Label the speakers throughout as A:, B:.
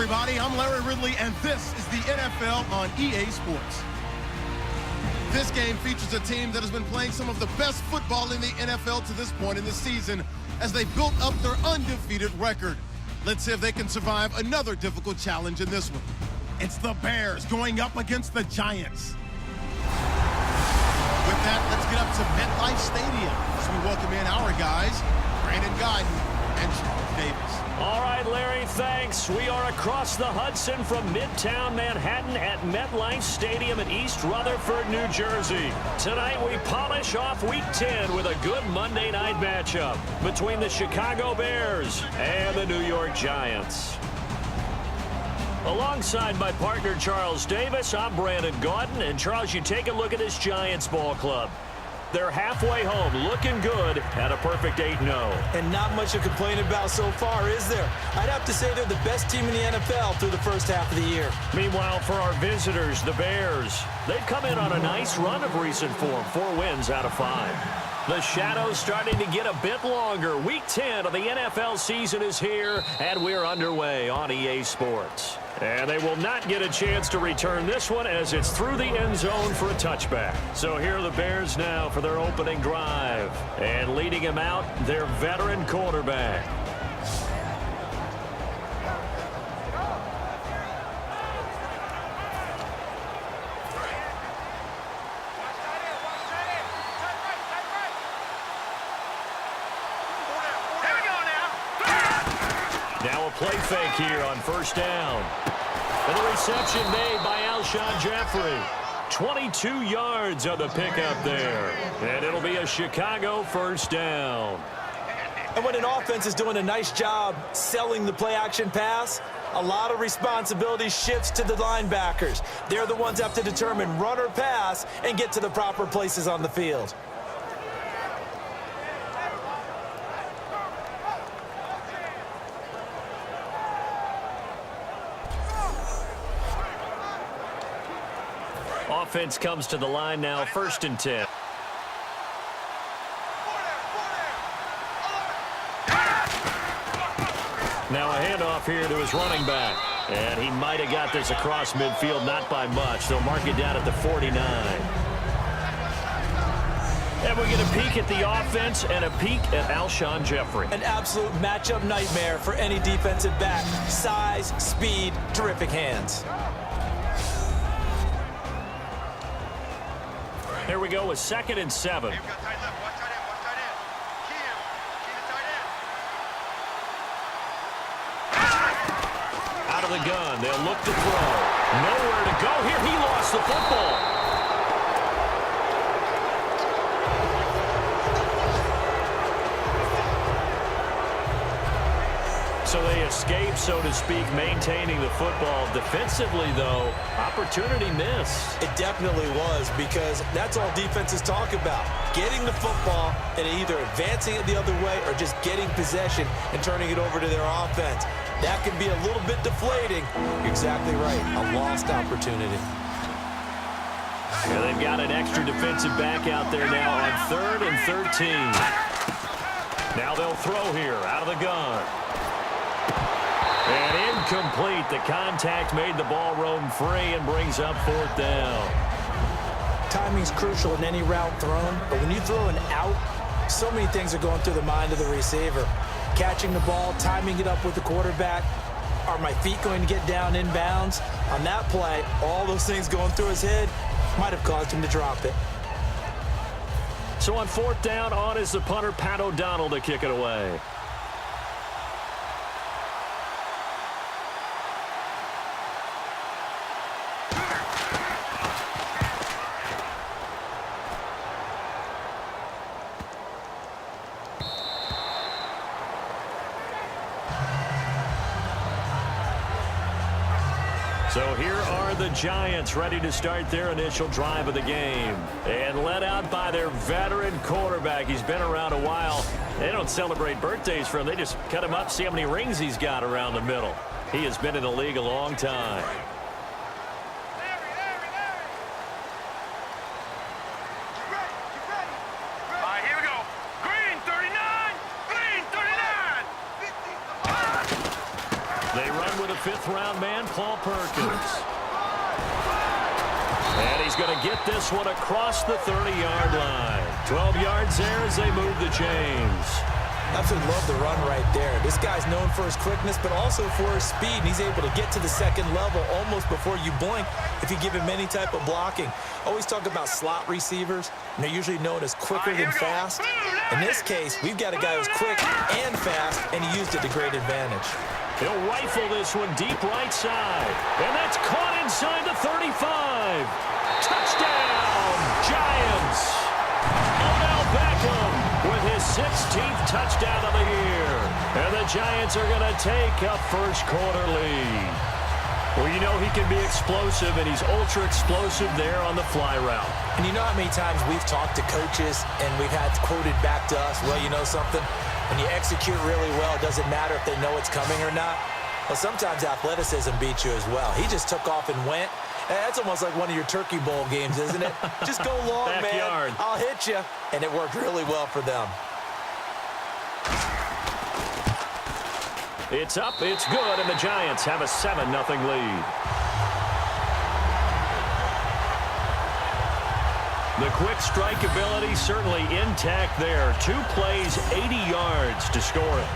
A: everybody. I'm Larry Ridley, and this is the NFL on EA Sports. This game features a team that has been playing some of the best football in the NFL to this point in the season as they built up their undefeated record. Let's see if they can survive another difficult challenge in this one. It's the Bears going up against the Giants. With that, let's get up to MetLife Stadium as we welcome in our guys, Brandon Guyton and Charles Davis.
B: All right, Larry, thanks. We are across the Hudson from Midtown Manhattan at MetLife Stadium in East Rutherford, New Jersey. Tonight, we polish off Week 10 with a good Monday night matchup between the Chicago Bears and the New York Giants. Alongside my partner, Charles Davis, I'm Brandon Guyton. And, Charles, you take a look at this Giants ball club. They're halfway home, looking good at a perfect 8-0.
C: And not much to complain about so far, is there? I'd have to say they're the best team in the NFL through the first half of the year.
B: Meanwhile, for our visitors, the Bears, they've come in on a nice run of recent form, 4 wins out of 5. The shadow's starting to get a bit longer. Week 10 of the NFL season is here, and we're underway on EA Sports. And they will not get a chance to return this one as it's through the end zone for a touchback. So here are the Bears now for their opening drive. And leading them out, their veteran quarterback. Now a play fake here on first down. And the reception made by Alshon Jeffrey. 22 yards on the pickup there. And it'll be a Chicago first down.
C: And when an offense is doing a nice job selling the play-action pass, a lot of responsibility shifts to the linebackers. They're the ones that have to determine run or pass and get to the proper places on the field.
B: Offense comes to the line now, 1st and 10. Now a handoff here to his running back. And he might have got this across midfield, not by much. They'll mark it down at the 49. And we get a peek at the offense and a peek at Alshon Jeffrey.
C: An absolute matchup nightmare for any defensive back. Size, speed, terrific hands.
B: Here we go with 2nd and 7. Out of the gun, they'll look to throw. Nowhere to go here. He lost the football. So they escape, so to speak, maintaining the football. Defensively, though, opportunity missed.
C: It definitely was, because that's all defenses talk about. Getting the football and either advancing it the other way or just getting possession and turning it over to their offense. That can be a little bit deflating. You're exactly right. A lost opportunity.
B: Yeah, they've got an extra defensive back out there now on 3rd and 13. Now they'll throw here out of the gun. And incomplete. The contact made the ball roam free and brings up 4th down.
C: Timing's crucial in any route thrown, but when you throw an out, so many things are going through the mind of the receiver. Catching the ball, timing it up with the quarterback. Are my feet going to get down inbounds? On that play, all those things going through his head might have caused him to drop it.
B: So on 4th down, on is the punter, Pat O'Donnell, to kick it away. So here are the Giants ready to start their initial drive of the game. And led out by their veteran quarterback. He's been around a while. They don't celebrate birthdays for him. They just cut him up, see how many rings he's got around the middle. He has been in the league a long time. They run with a fifth-round man, Paul Perkins. And he's going to get this one across the 30-yard line. 12 yards there as they move the chains.
C: Absolutely love the run right there. This guy's known for his quickness, but also for his speed. And he's able to get to the second level almost before you blink if you give him any type of blocking. Always talk about slot receivers, and they're usually known as quicker than fast. In this case, we've got a guy who's quick and fast, and he used it to great advantage.
B: He'll rifle this one deep right side. And that's caught inside the 35. Touchdown, Giants. Odell Beckham with his 16th touchdown of the year. And the Giants are going to take a first-quarter lead. Well, you know he can be explosive, and he's ultra-explosive there on the fly route.
C: And you know how many times we've talked to coaches, and we've had quoted back to us, well, you know something? When you execute really well, it doesn't matter if they know it's coming or not. Well, sometimes athleticism beats you as well. He just took off and went. That's almost like one of your Turkey Bowl games, isn't it? Just go long,
B: Backyard.
C: man. I'll hit you. And it worked really well for them.
B: It's up, it's good, and the Giants have a 7-0 lead. The quick strike ability certainly intact there. 2 plays, 80 yards to score it.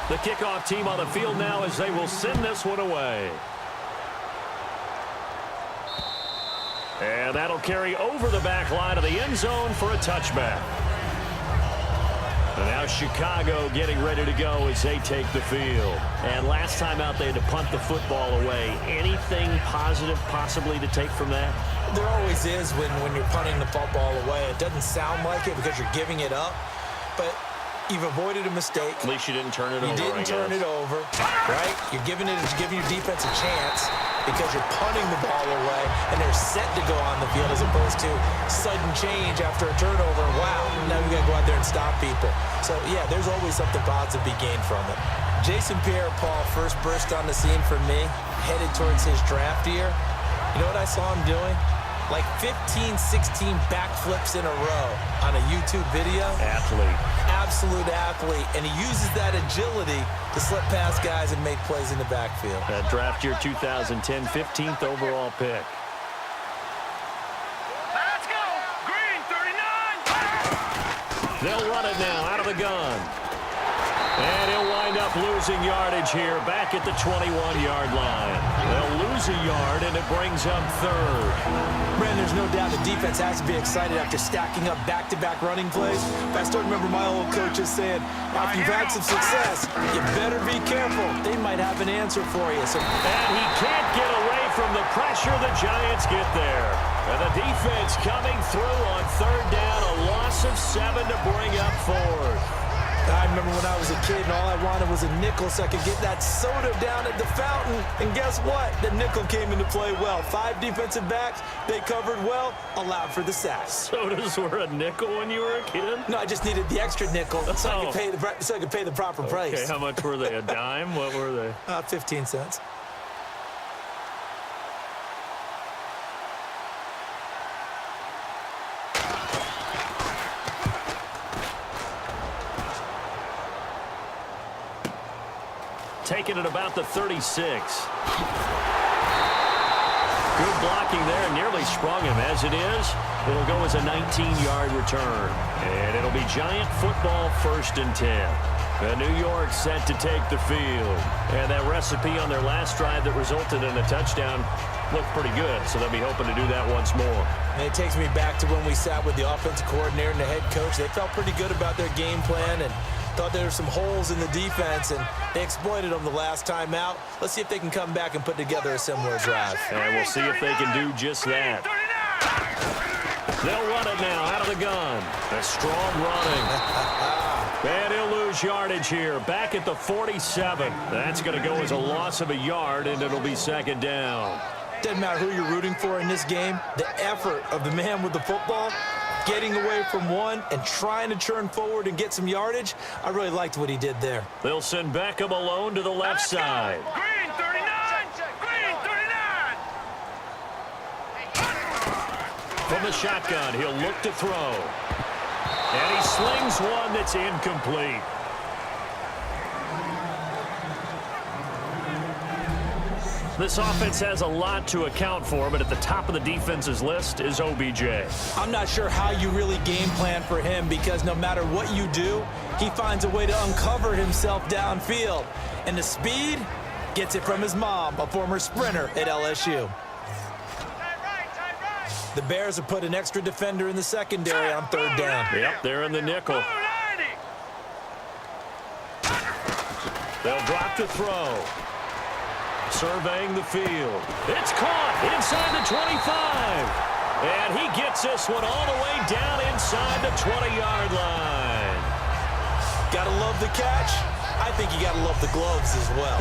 B: The kickoff team on the field now as they will send this one away. And that'll carry over the back line of the end zone for a touchback. And now Chicago getting ready to go as they take the field. And last time out they had to punt the football away. Anything positive possibly to take from that?
C: There always is when you're punting the football away. It doesn't sound like it because you're giving it up. But you've avoided a mistake.
B: At least you didn't turn it over,
C: You didn't turn it over, right? You're giving your defense a chance because you're punting the ball away, and they're set to go on the field as opposed to sudden change after a turnover. Wow, now we got to go out there and stop people. So, yeah, there's always something positive to be gained from it. Jason Pierre-Paul first burst on the scene for me, headed towards his draft year. You know what I saw him doing? Like 15, 16 backflips in a row on a YouTube video.
B: Athlete.
C: Absolute athlete. And he uses that agility to slip past guys and make plays in the backfield.
B: That draft year 2010, 15th overall pick.
D: Let's go! Green, 39!
B: They'll run it now out of the gun. And he'll wind up losing yardage here back at the 21-yard line. They'll lose a yard, and it brings up third.
C: Brandon, there's no doubt the defense has to be excited after stacking up back-to-back running plays. But I still remember my old coaches saying, after you've had some success, you better be careful. They might have an answer for you.
B: And he can't get away from the pressure the Giants get there. And the defense coming through on third down, a loss of 7 to bring up fourth.
C: I remember when I was a kid and all I wanted was a nickel so I could get that soda down at the fountain. And guess what? The nickel came into play well. 5 defensive backs, they covered well, allowed for the sacks.
B: Sodas were a nickel when you were a kid?
C: No, I just needed the extra nickel so I could pay the proper price.
B: Okay, how much were they? A dime? What were they?
C: 15 cents.
B: Taking it about the 36. Good blocking there, nearly sprung him. As it is, it'll go as a 19-yard return. And it'll be Giant football 1st and 10. New York set to take the field. And that recipe on their last drive that resulted in a touchdown looked pretty good, so they'll be hoping to do that once more.
C: And it takes me back to when we sat with the offensive coordinator and the head coach. They felt pretty good about their game plan and thought there were some holes in the defense, and they exploited them the last time out. Let's see if they can come back and put together a similar drive.
B: And we'll see if they can do just that. They'll run it now out of the gun. A strong running. And he'll lose yardage here. Back at the 47. That's going to go as a loss of a yard, and it'll be 2nd down.
C: Doesn't matter who you're rooting for in this game. The effort of the man with the football, getting away from one and trying to churn forward and get some yardage, I really liked what he did there.
B: They'll send Beckham alone to the left side.
D: Green, 39! Green, 39!
B: From the shotgun, he'll look to throw. And he slings one that's incomplete. This offense has a lot to account for, but at the top of the defense's list is OBJ.
C: I'm not sure how you really game plan for him because no matter what you do, he finds a way to uncover himself downfield. And the speed gets it from his mom, a former sprinter at LSU. The Bears have put an extra defender in the secondary on third down.
B: Yep, they're in the nickel. They'll drop to throw. Surveying the field. It's caught inside the 25. And he gets this one all the way down inside the 20-yard line.
C: Gotta love the catch. I think you gotta love the gloves as well.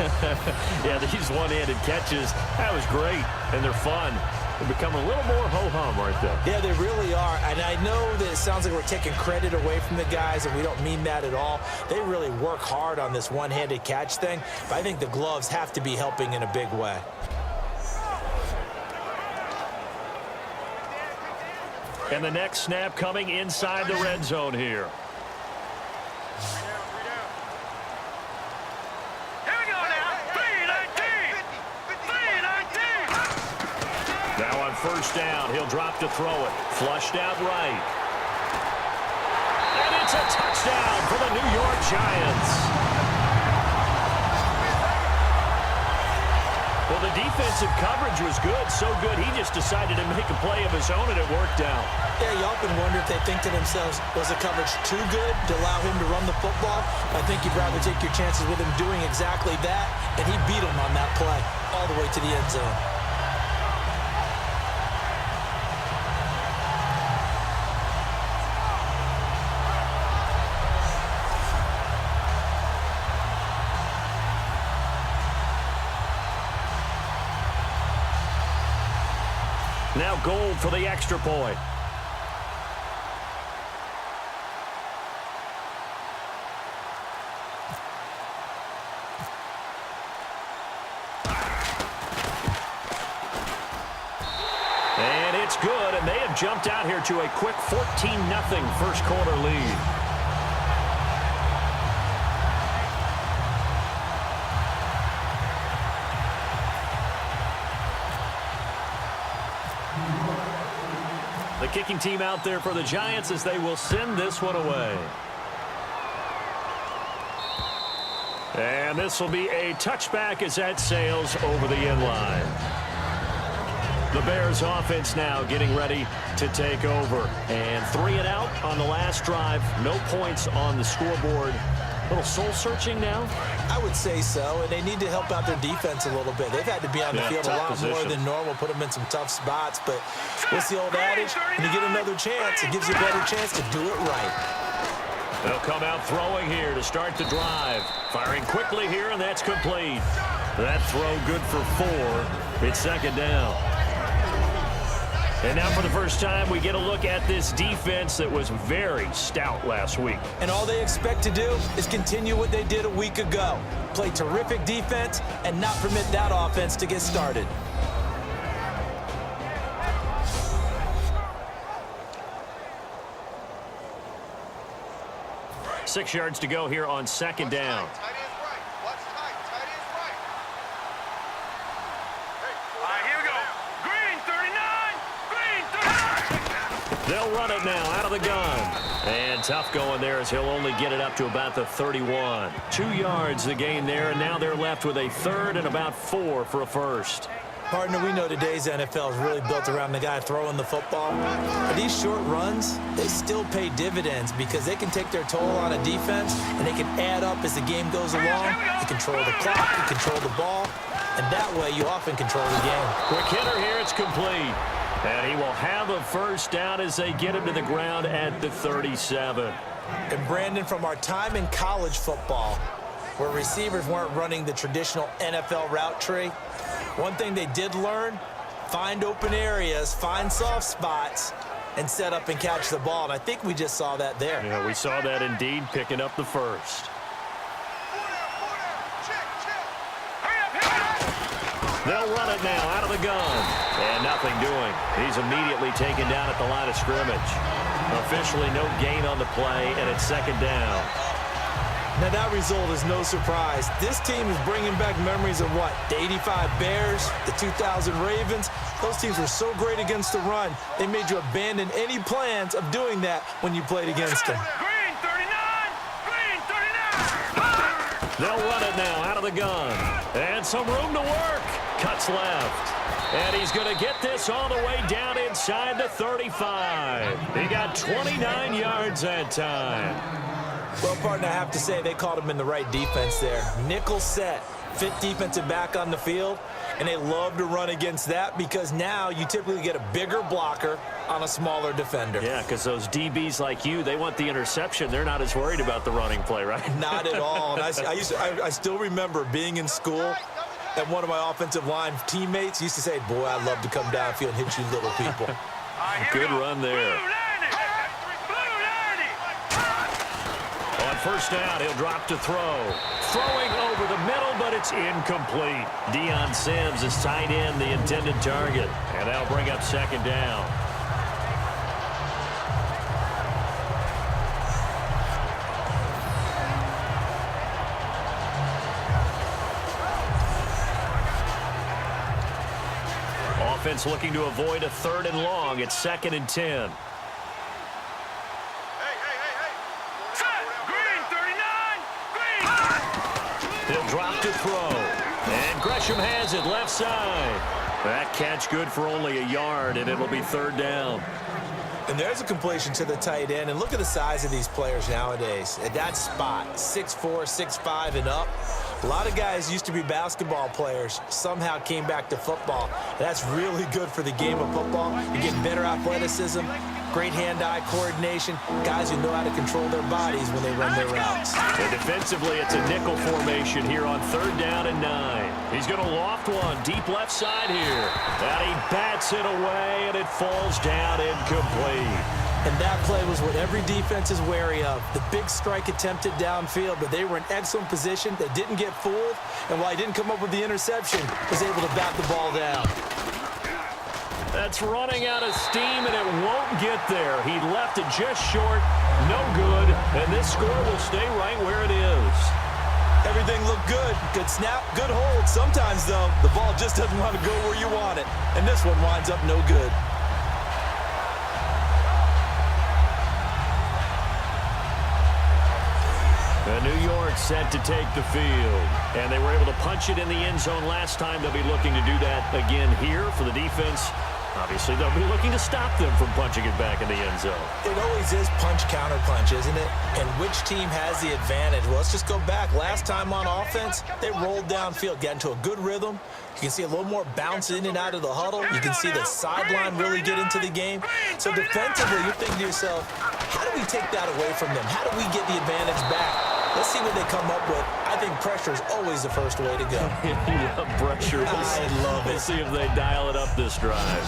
B: Yeah, these one-handed catches, that was great, and they're fun. They're becoming a little more ho-hum, aren't they?
C: Yeah, they really are. And I know that it sounds like we're taking credit away from the guys, and we don't mean that at all. They really work hard on this one-handed catch thing, but I think the gloves have to be helping in a big way.
B: And the next snap coming inside the red zone here. First down, he'll drop to throw it. Flushed out right. And it's a touchdown for the New York Giants. Well, the defensive coverage was good, so good he just decided to make a play of his own, and it worked out.
C: Yeah, you often wonder if they think to themselves, was the coverage too good to allow him to run the football? I think you'd rather take your chances with him doing exactly that, and he beat him on that play all the way to the end zone.
B: Now goal for the extra point. And it's good, and they have jumped out here to a quick 14-0 first quarter lead. The kicking team out there for the Giants as they will send this one away. And this will be a touchback as that sails over the end line. The Bears offense now getting ready to take over. And 3 and out on the last drive. No points on the scoreboard. A little soul-searching now?
C: I would say so, and they need to help out their defense a little bit. They've had to be on the field a lot more than normal, put them in some tough spots. But what's the old adage? When you get another chance, it gives you a better chance to do it right.
B: They'll come out throwing here to start the drive. Firing quickly here, and that's complete. That throw good for 4. It's second down. And now for the first time, we get a look at this defense that was very stout last week.
C: And all they expect to do is continue what they did a week ago. Play terrific defense and not permit that offense to get started.
B: Six yards to go here on second down. They'll run it now out of the gun. And tough going there as he'll only get it up to about the 31. 2 yards the gain there, and now they're left with a third and about 4 for a first.
C: Partner, we know today's NFL is really built around the guy throwing the football. But these short runs, they still pay dividends because they can take their toll on a defense, and they can add up as the game goes along. You control the clock, you control the ball, and that way you often control the game.
B: Quick hitter here, it's complete. And he will have a first down as they get him to the ground at the 37.
C: And Brandon, from our time in college football, where receivers weren't running the traditional NFL route tree, one thing they did learn, find open areas, find soft spots, and set up and catch the ball. And I think we just saw that there.
B: Yeah, we saw that indeed, picking up the first. They'll run it now out of the gun. And nothing doing. He's immediately taken down at the line of scrimmage. Officially no gain on the play, and it's second down.
C: Now, that result is no surprise. This team is bringing back memories of what? The 85 Bears, the 2000 Ravens. Those teams were so great against the run, they made you abandon any plans of doing that when you played against them.
D: Green 39! Green 39!
B: They'll run it now out of the gun. And some room to work. Cuts left. And he's going to get this all the way down inside the 35. He got 29 yards that time.
C: Well, partner, I have to say they caught him in the right defense there. Nickel set, fit defensive back on the field, and they love to run against that because now you typically get a bigger blocker on a smaller defender.
B: Yeah, because those DBs like you, they want the interception. They're not as worried about the running play, right?
C: Not at all. And I still remember being in school, and one of my offensive line teammates used to say, boy, I'd love to come downfield and hit you little people.
B: Good run there. On first down, he'll drop to throw. Throwing over the middle, but it's incomplete. Deion Sims is tight end, the intended target. And that'll bring up second down. Offense looking to avoid a 3rd and long. It's 2nd and 10. He'll drop to throw. And Gresham has it left side. That catch good for only a yard, and it'll be 3rd down.
C: And there's a completion to the tight end. And look at the size of these players nowadays. At that spot, 6'4", 6'5", and up. A lot of guys used to be basketball players, somehow came back to football. That's really good for the game of football. You get better athleticism, great hand-eye coordination, guys who know how to control their bodies when they run their routes.
B: And defensively, it's a nickel formation here on 3rd down and 9. He's going to loft one deep left side here. And he bats it away, and it falls down incomplete.
C: And that play was what every defense is wary of. The big strike attempted downfield, but they were in excellent position. They didn't get fooled, and while he didn't come up with the interception, was able to bat the ball down.
B: That's running out of steam, and it won't get there. He left it just short, no good, and this score will stay right where it is.
C: Everything looked good. Good snap, good hold. Sometimes, though, the ball just doesn't want to go where you want it, and this one winds up no good.
B: New York set to take the field. And they were able to punch it in the end zone last time. They'll be looking to do that again here for the defense. Obviously, they'll be looking to stop them from punching it back in the end zone.
C: It always is punch-counter-punch, isn't it? And which team has the advantage? Well, let's just go back. Last time on offense, they rolled downfield, got into a good rhythm. You can see a little more bounce in and out of the huddle. You can see the sideline really get into the game. So defensively, you're thinking to yourself, how do we take that away from them? How do we get the advantage back? Let's see what they come up with. I think pressure is always the first way to go.
B: Yeah, pressure.
C: I love it.
B: We'll see if they dial it up this drive.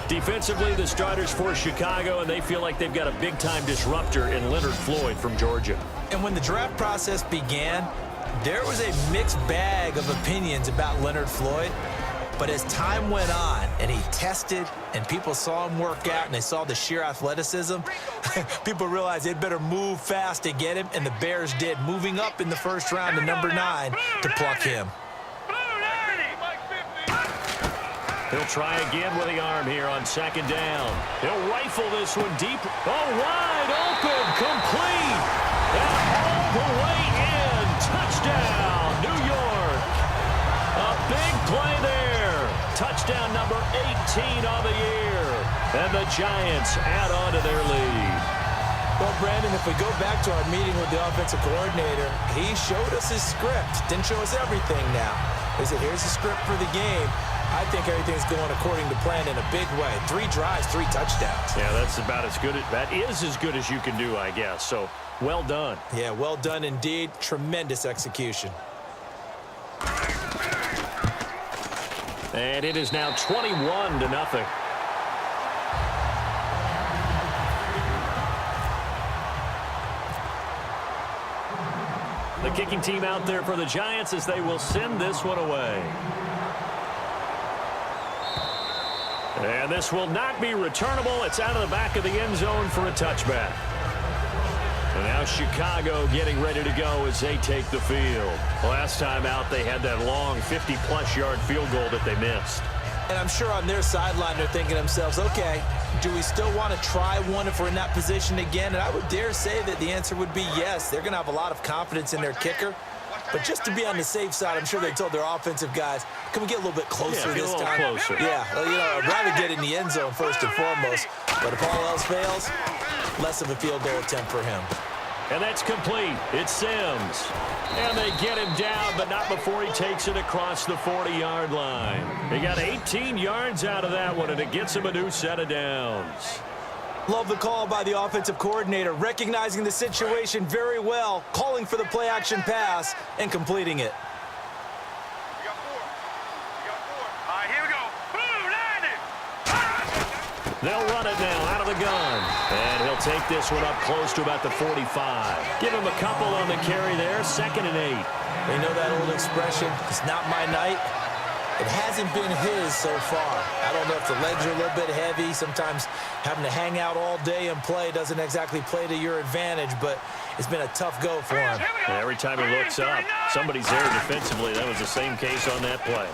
B: Defensively, the starters for Chicago, and they feel like they've got a big-time disruptor in Leonard Floyd from Georgia.
C: And when the draft process began, there was a mixed bag of opinions about Leonard Floyd. But as time went on and he tested and people saw him work out and they saw the sheer athleticism, people realized they'd better move fast to get him, and the Bears did, moving up in the first round to number 9 to pluck him.
B: He'll try again with the arm here on 2nd down. He'll rifle this one deep. Oh, wide open, complete, and all the way in. Touchdown, New York. A big play there. Touchdown number 18 on the year. And the Giants add on to their lead.
C: Well, Brandon, if we go back to our meeting with the offensive coordinator, he showed us his script. Didn't show us everything now. He said, here's the script for the game. I think everything's going according to plan in a big way. 3 drives, 3 touchdowns.
B: Yeah, that's about as good. That is as good as you can do, I guess. So, well done.
C: Yeah, well done indeed. Tremendous execution.
B: And it is now 21-0. The kicking team out there for the Giants as they will send this one away. And this will not be returnable. It's out of the back of the end zone for a touchback. And now Chicago getting ready to go as they take the field. Last time out, they had that long 50-plus yard field goal that they missed.
C: And I'm sure on their sideline they're thinking to themselves, okay, do we still want to try one if we're in that position again? And I would dare say that the answer would be yes. They're going to have a lot of confidence in their kicker. But just to be on the safe side, I'm sure they told their offensive guys, can we get a little bit closer this time?
B: Closer.
C: Yeah, well, you know, I'd rather get in the end zone first and foremost. But if all else fails, less of a field goal attempt for him.
B: And that's complete. It's Sims. And they get him down, but not before he takes it across the 40-yard line. He got 18 yards out of that one, and it gets him a new set of downs.
C: Love the call by the offensive coordinator, recognizing the situation very well, calling for the play-action pass, and completing it.
D: We got four. All right, here we go. Boom, 90.
B: They'll run it now out of the gun. And he'll take this one up close to about the 45. Give him a couple on the carry there, 2nd and 8.
C: They know that old expression, it's not my night. It hasn't been his so far. I don't know if the legs are a little bit heavy. Sometimes having to hang out all day and play doesn't exactly play to your advantage, but it's been a tough go for him.
B: And every time he looks up, somebody's there defensively. That was the same case on that play.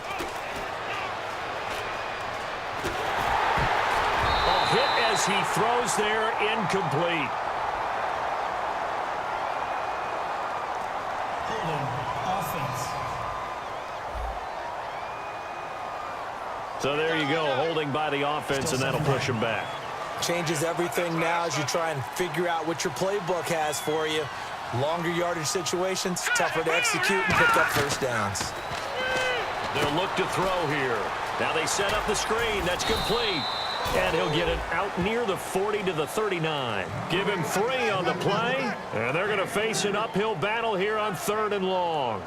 B: A hit as he throws there, incomplete. So there you go, holding by the offense, and that'll push him back.
C: Changes everything now as you try and figure out what your playbook has for you. Longer yardage situations, tougher to execute and pick up first downs.
B: They'll look to throw here. Now they set up the screen. That's complete. And he'll get it out near the 40 to the 39. Give him 3 on the play, and they're going to face an uphill battle here on 3rd and long.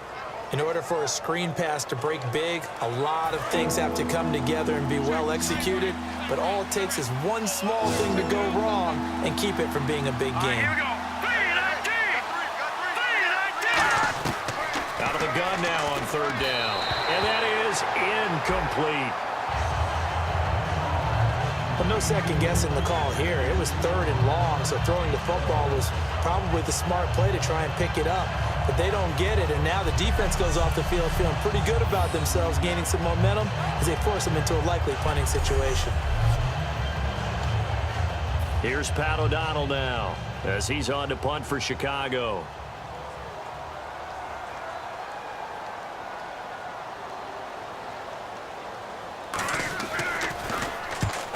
C: In order for a screen pass to break big, a lot of things have to come together and be well executed, but all it takes is one small thing to go wrong and keep it from being a big game.
D: Here we go. 3-19.
B: Out of the gun now on 3rd down, and that is incomplete.
C: Well, no second guessing the call here. It was 3rd and long, so throwing the football was probably the smart play to try and pick it up. But they don't get it, and now the defense goes off the field feeling pretty good about themselves, gaining some momentum as they force them into a likely punting situation.
B: Here's Pat O'Donnell now as he's on to punt for Chicago.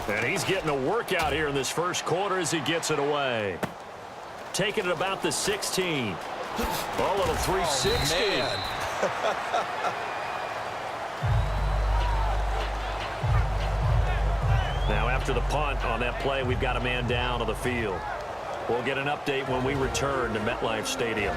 B: And he's getting a workout here in this first quarter as he gets it away. Taking it about the 16. Oh, a little 360.
C: Oh,
B: Now after the punt on that play, we've got a man down on the field. We'll get an update when we return to MetLife Stadium.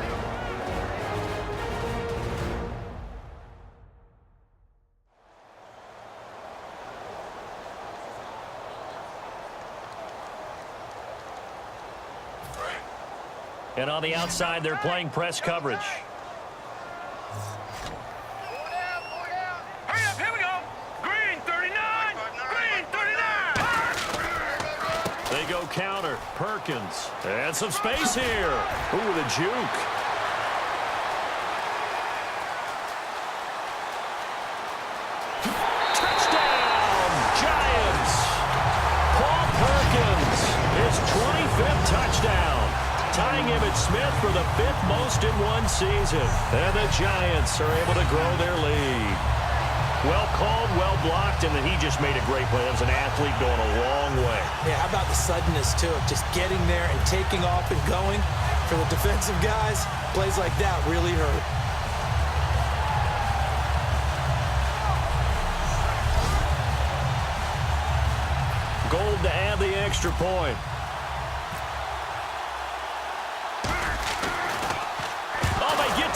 B: And on the outside, they're playing press coverage.
D: Hurry up, here we go. Green 39. Green 39.
B: They go counter. Perkins. And some space here. Ooh, the juke. Touchdown, Giants. Paul Perkins, his 25th touchdown. Tying Emmitt Smith for the 5th most in one season. And the Giants are able to grow their lead. Well called, well blocked, and then he just made a great play. That was an athlete going a long way.
C: Yeah, how about the suddenness, too, of just getting there and taking off and going? For the defensive guys, plays like that really hurt.
B: Gold to add the extra point.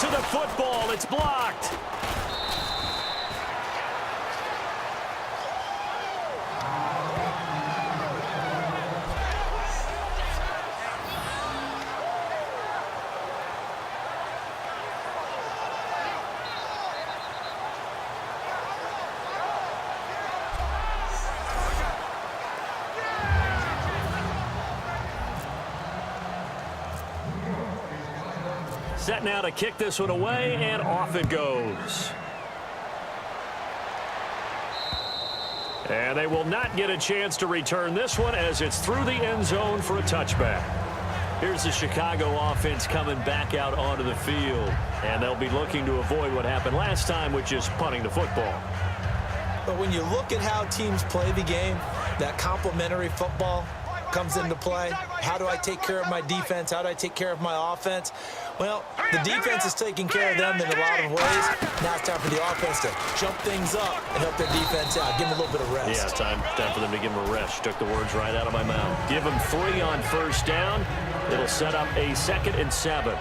B: To the football, it's blocked. Set now to kick this one away, and off it goes. And they will not get a chance to return this one as it's through the end zone for a touchback. Here's the Chicago offense coming back out onto the field. And they'll be looking to avoid what happened last time, which is punting the football.
C: But when you look at how teams play the game, that complementary football comes into play. How do I take care of my defense? How do I take care of my offense? Well, the defense is taking care of them in a lot of ways. Now it's time for the offense to jump things up and help their defense out. Give them a little bit of rest.
B: Yeah, time for them to give them a rest. Took the words right out of my mouth. Give them 3 on first down. It'll set up a 2nd and 7.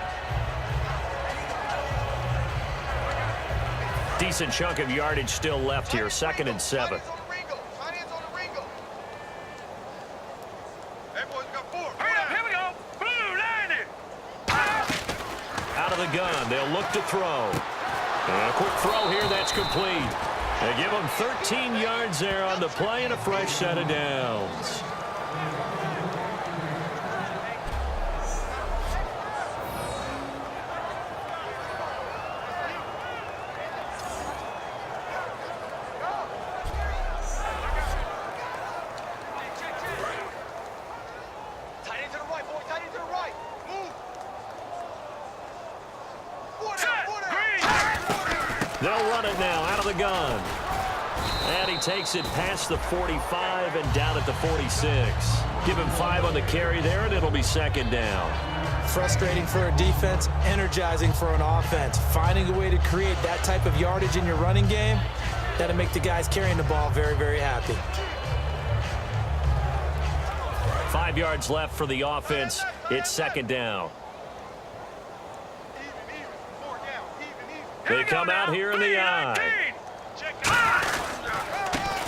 B: Decent chunk of yardage still left here. 2nd and 7. Out of the gun, they'll look to throw. And a quick throw here, that's complete. They give them 13 yards there on the play and a fresh set of downs. They'll run it now out of the gun. And he takes it past the 45 and down at the 46. Give him 5 on the carry there, and it'll be 2nd down.
C: Frustrating for a defense, energizing for an offense. Finding a way to create that type of yardage in your running game, that'll make the guys carrying the ball very, very happy.
B: 5 yards left for the offense. It's 2nd down. They come out here in the I.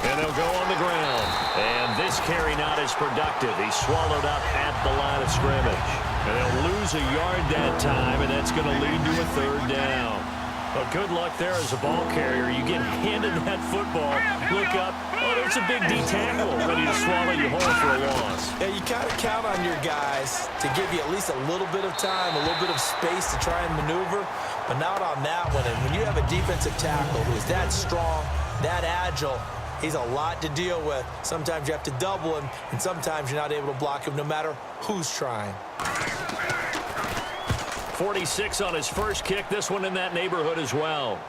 B: And they'll go on the ground. And this carry not as productive. He's swallowed up at the line of scrimmage. And they'll lose a yard that time, and that's going to lead to a 3rd down. But good luck there as a ball carrier. You get handed that football, look up, oh, there's a big D tackle ready to swallow you whole for a loss.
C: Yeah, you kind of count on your guys to give you at least a little bit of time, a little bit of space to try and maneuver, but not on that one. And when you have a defensive tackle who is that strong, that agile, he's a lot to deal with. Sometimes you have to double him, and sometimes you're not able to block him no matter who's trying.
B: 46 on his first kick. This one in that neighborhood as well.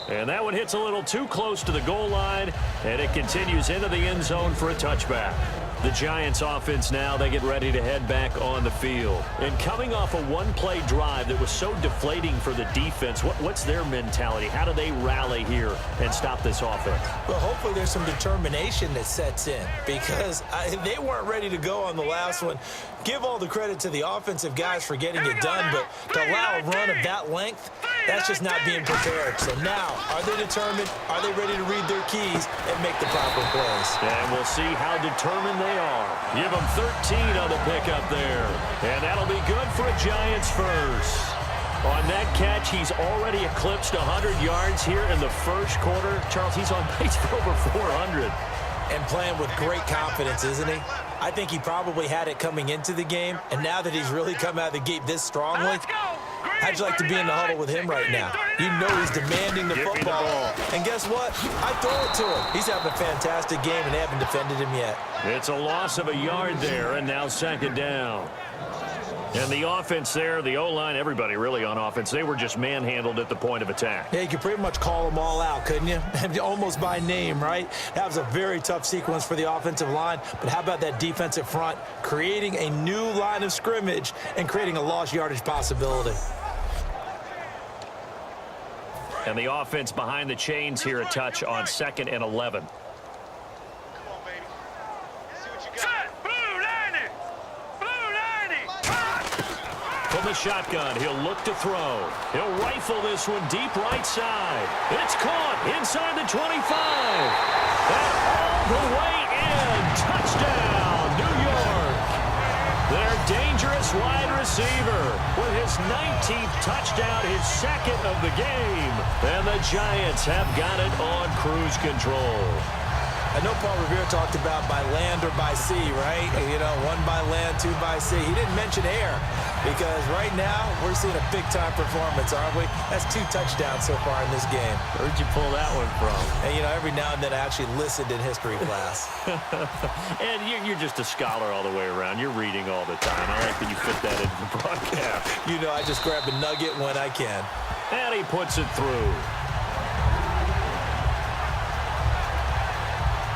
B: And that one hits a little too close to the goal line, and it continues into the end zone for a touchback. The Giants offense now, they get ready to head back on the field. And coming off a one-play drive that was so deflating for the defense, what's their mentality? How do they rally here and stop this offense?
C: Well, hopefully there's some determination that sets in because they weren't ready to go on the last one. Give all the credit to the offensive guys for getting it done, but to allow a run of that length, that's just not being prepared. So now, are they determined? Are they ready to read their keys and make the proper plays?
B: And we'll see how determined they are. Give them 13 on the pickup there. And that'll be good for a Giants first. On that catch, he's already eclipsed 100 yards here in the first quarter. Charles, he's on pace for over 400.
C: And playing with great confidence, isn't he? I think he probably had it coming into the game, and now that he's really come out of the gate this strongly, how'd you like to be in the huddle with him right now? You know he's demanding the football. And guess what? I throw it to him. He's having a fantastic game, and they haven't defended him yet.
B: It's a loss of a yard there, and now 2nd down. And the offense there, the O-line, everybody really on offense, they were just manhandled at the point of attack.
C: Yeah, you could pretty much call them all out, couldn't you? Almost by name, right? That was a very tough sequence for the offensive line. But how about that defensive front, creating a new line of scrimmage and creating a lost yardage possibility?
B: And the offense behind the chains here a touch on 2nd and 11. From the shotgun, he'll look to throw. He'll rifle this one deep right side. It's caught inside the 25. And all the way in. Touchdown, New York. Their dangerous wide receiver with his 19th touchdown, his 2nd of the game. And the Giants have got it on cruise control.
C: I know Paul Revere talked about by land or by sea, right? You know, 1 by land, 2 by sea. He didn't mention air because right now we're seeing a big-time performance, aren't we? That's 2 touchdowns so far in this game.
B: Where'd you pull that one from?
C: And, you know, every now and then I actually listened in history class.
B: And you're just a scholar all the way around. You're reading all the time. I like that you fit that into the broadcast.
C: You know, I just grab a nugget when I can.
B: And he puts it through.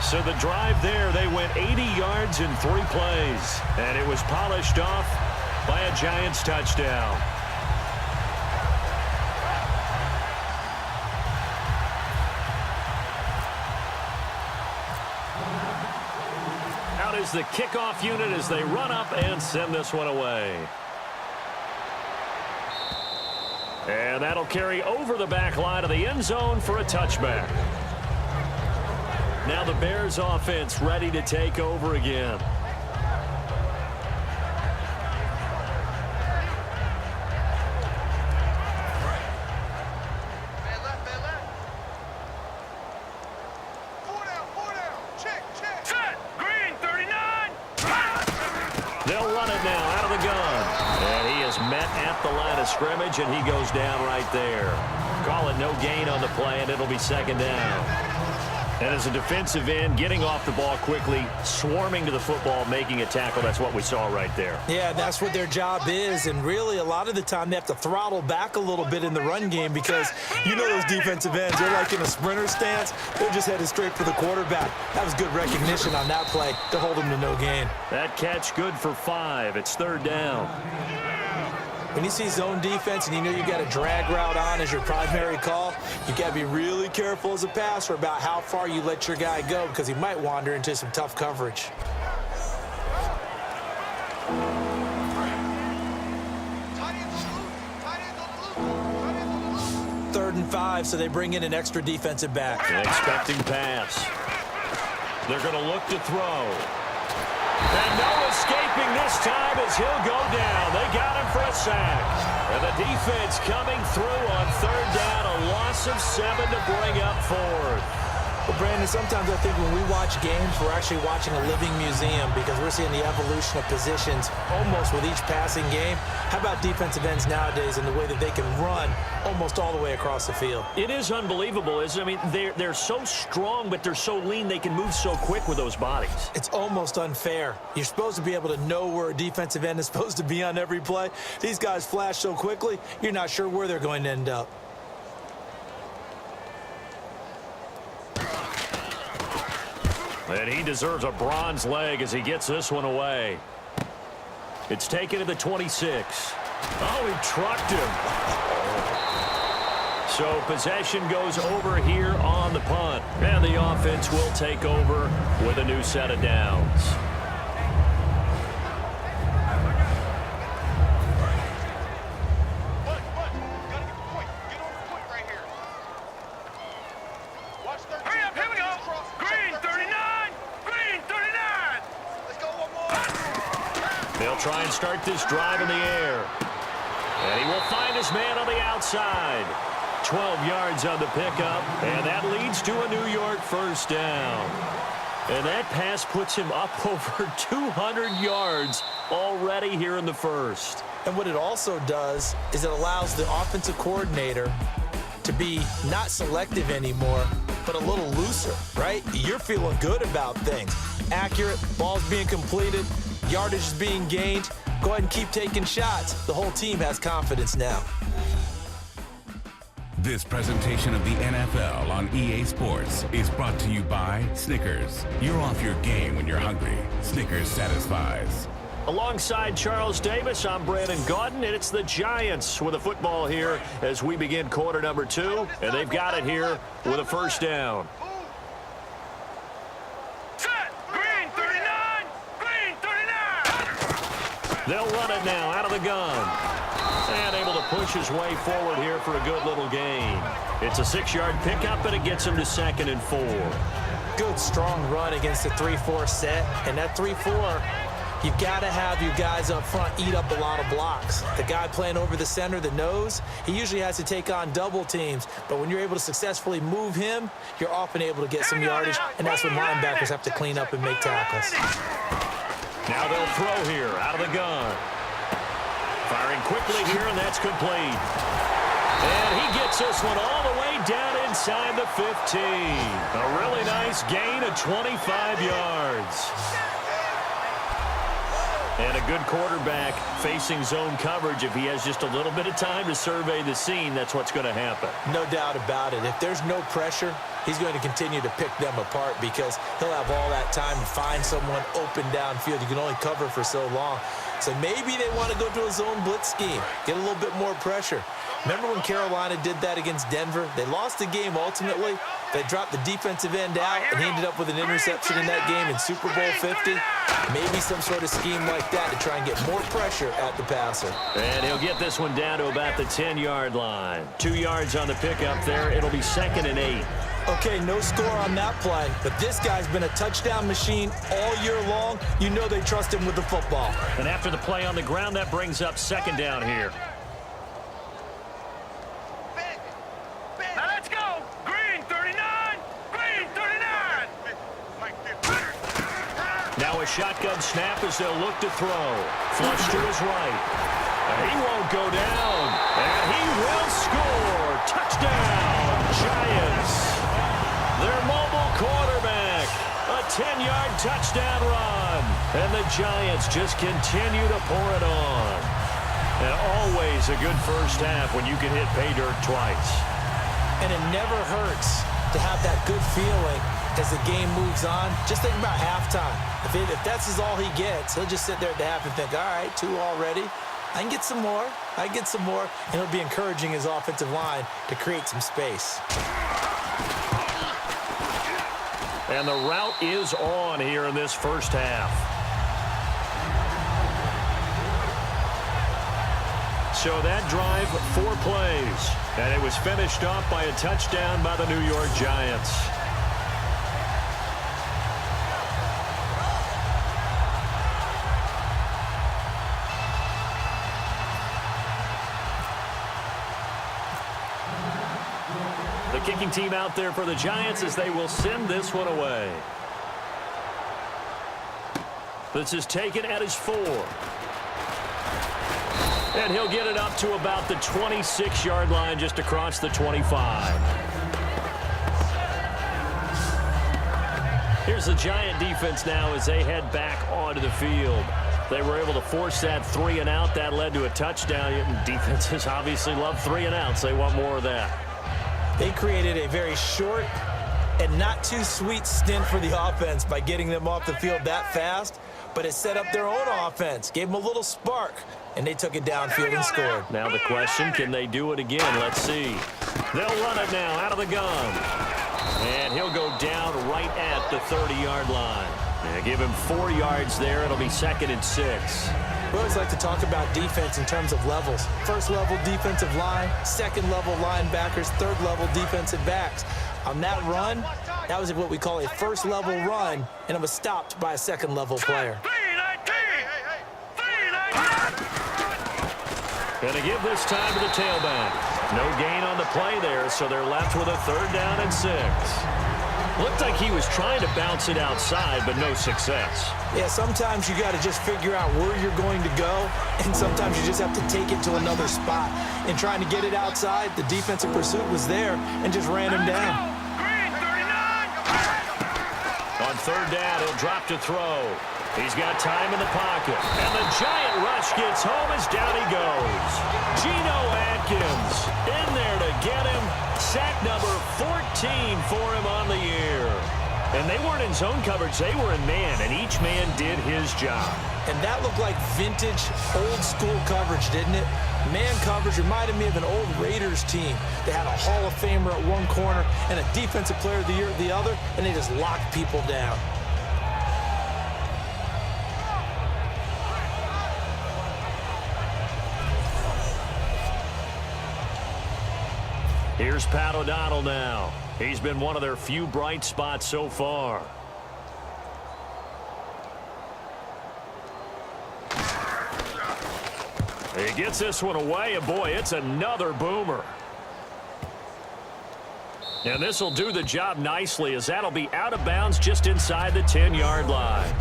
B: So the drive there, they went 80 yards in 3 plays. And it was polished off by a Giants touchdown. Out is the kickoff unit as they run up and send this one away. And that'll carry over the back line of the end zone for a touchback. Now the Bears offense ready to take over again.
D: Set. Green, 39.
B: They'll run it now out of the gun. And he is met at the line of scrimmage, and he goes down right there. Call it no gain on the play, and it'll be 2nd down. And as a defensive end, getting off the ball quickly, swarming to the football, making a tackle, that's what we saw right there.
C: Yeah, that's what their job is, and really a lot of the time they have to throttle back a little bit in the run game because you know those defensive ends, they're like in a sprinter stance. They're just headed straight for the quarterback. That was good recognition on that play to hold him to no gain.
B: That catch good for 5. It's 3rd down.
C: When you see zone defense and you know you got a drag route on as your primary call, you got to be really careful as a passer about how far you let your guy go because he might wander into some tough coverage. 3rd and 5, so they bring in an extra defensive back.
B: An expecting pass. They're going to look to throw. And no escaping this time as he'll go down. They got him for a sack. And the defense coming through on 3rd down. A loss of 7 to bring up 4th.
C: Well, Brandon, sometimes I think when we watch games, we're actually watching a living museum because we're seeing the evolution of positions almost with each passing game. How about defensive ends nowadays and the way that they can run almost all the way across the field?
B: It is unbelievable, isn't it? I mean, they're so strong, but they're so lean. They can move so quick with those bodies.
C: It's almost unfair. You're supposed to be able to know where a defensive end is supposed to be on every play. These guys flash so quickly, you're not sure where they're going to end up.
B: And he deserves a bronze leg as he gets this one away. It's taken to the 26. Oh, he trucked him. So possession goes over here on the punt. And the offense will take over with a new set of downs. They'll try and start this drive in the air. And he will find his man on the outside. 12 yards on the pickup, and that leads to a New York 1st down. And that pass puts him up over 200 yards already here in the 1st.
C: And what it also does is it allows the offensive coordinator to be not selective anymore, but a little looser, right? You're feeling good about things. Accurate, balls being completed, yardage is being gained. Go ahead and keep taking shots. The whole team has confidence now.
E: This presentation of the NFL on EA Sports is brought to you by Snickers. You're off your game when you're hungry. Snickers satisfies.
B: Alongside Charles Davis, I'm Brandon Gaudin, and it's the Giants with a football here as we begin quarter number 2, and they've got it here with a 1st down.
D: Set. Green, 39. Green, 39.
B: They'll run it now out of the gun. And able to push his way forward here for a good little gain. It's a 6-yard pickup, and it gets him to 2nd and 4.
C: Good, strong run against the 3-4 set, and that 3-4, You've got to have your guys up front eat up a lot of blocks. The guy playing over the center, the nose, he usually has to take on double teams. But when you're able to successfully move him, you're often able to get some yardage, and that's when linebackers have to clean up and make tackles.
B: Now they'll throw here out of the gun. Firing quickly here, and that's complete. And he gets this one all the way down inside the 15. A really nice gain of 25 yards. And a good quarterback facing zone coverage. If he has just a little bit of time to survey the scene, that's what's going to happen.
C: No doubt about it. If there's no pressure, he's going to continue to pick them apart because he'll have all that time to find someone open downfield. You can only cover for so long. So maybe they want to go to a zone blitz scheme, get a little bit more pressure. Remember when Carolina did that against Denver? They lost the game ultimately. They dropped the defensive end out, and he ended up with an interception in that game in Super Bowl 50. Maybe some sort of scheme like that to try and get more pressure at the passer.
B: And he'll get this one down to about the 10-yard line. 2 yards on the pickup there. It'll be 2nd and 8.
C: Okay, no score on that play, but this guy's been a touchdown machine all year long. You know they trust him with the football.
B: And after the play on the ground, that brings up 2nd down here.
D: Now let's go! Green 39! Green 39!
B: Now a shotgun snap as they'll look to throw. Flush to his right. And he won't go down. And he will score. Touchdown, Giants. Their mobile quarterback. A 10-yard touchdown run. And the Giants just continue to pour it on. And always a good first half when you can hit pay dirt twice.
C: And it never hurts to have that good feeling as the game moves on. Just think about halftime. If that's all he gets, he'll just sit there at the half and think, all right, 2 already. I can get some more. I can get some more. And he'll be encouraging his offensive line to create some space.
B: And the route is on here in this first half. So that drive, 4 plays. And it was finished off by a touchdown by the New York Giants. The kicking team out there for the Giants as they will send this one away. This is taken at his 4. And he'll get it up to about the 26-yard line, just across the 25. Here's the Giant defense now as they head back onto the field. They were able to force that 3 and out. That led to a touchdown. Defenses obviously love 3 and outs. They want more of that.
C: They created a very short and not too sweet stint for the offense by getting them off the field that fast, but it set up their own offense, gave them a little spark, and they took it downfield and scored.
B: Now the question, can they do it again? Let's see. They'll run it now out of the gun. And he'll go down right at the 30-yard line. Yeah, give him 4 yards there. It'll be 2nd and 6.
C: We always like to talk about defense in terms of levels. First level defensive line, second level linebackers, third level defensive backs. On that run, that was what we call a first level run, and it was stopped by a second level player.
B: Gonna give this time to the tailback. No gain on the play there, so they're left with a 3rd down and 6. Looked like he was trying to bounce it outside, but no success.
C: Yeah, sometimes you got to just figure out where you're going to go, and sometimes you just have to take it to another spot. In trying to get it outside, the defensive pursuit was there and just ran him down.
B: On 3rd down, he'll drop to throw. He's got time in the pocket. And the Giant rush gets home as down he goes. Geno Atkins in there to get him. Sack number 14 for him on the year. And they weren't in zone coverage. They were in man, and each man did his job.
C: And that looked like vintage, old-school coverage, didn't it? Man coverage reminded me of an old Raiders team. They had a Hall of Famer at one corner and a Defensive Player of the Year at the other, and they just locked people down.
B: Here's Pat O'Donnell now. He's been one of their few bright spots so far. He gets this one away, and boy, it's another boomer. And this will do the job nicely, as that'll be out of bounds just inside the 10-yard line.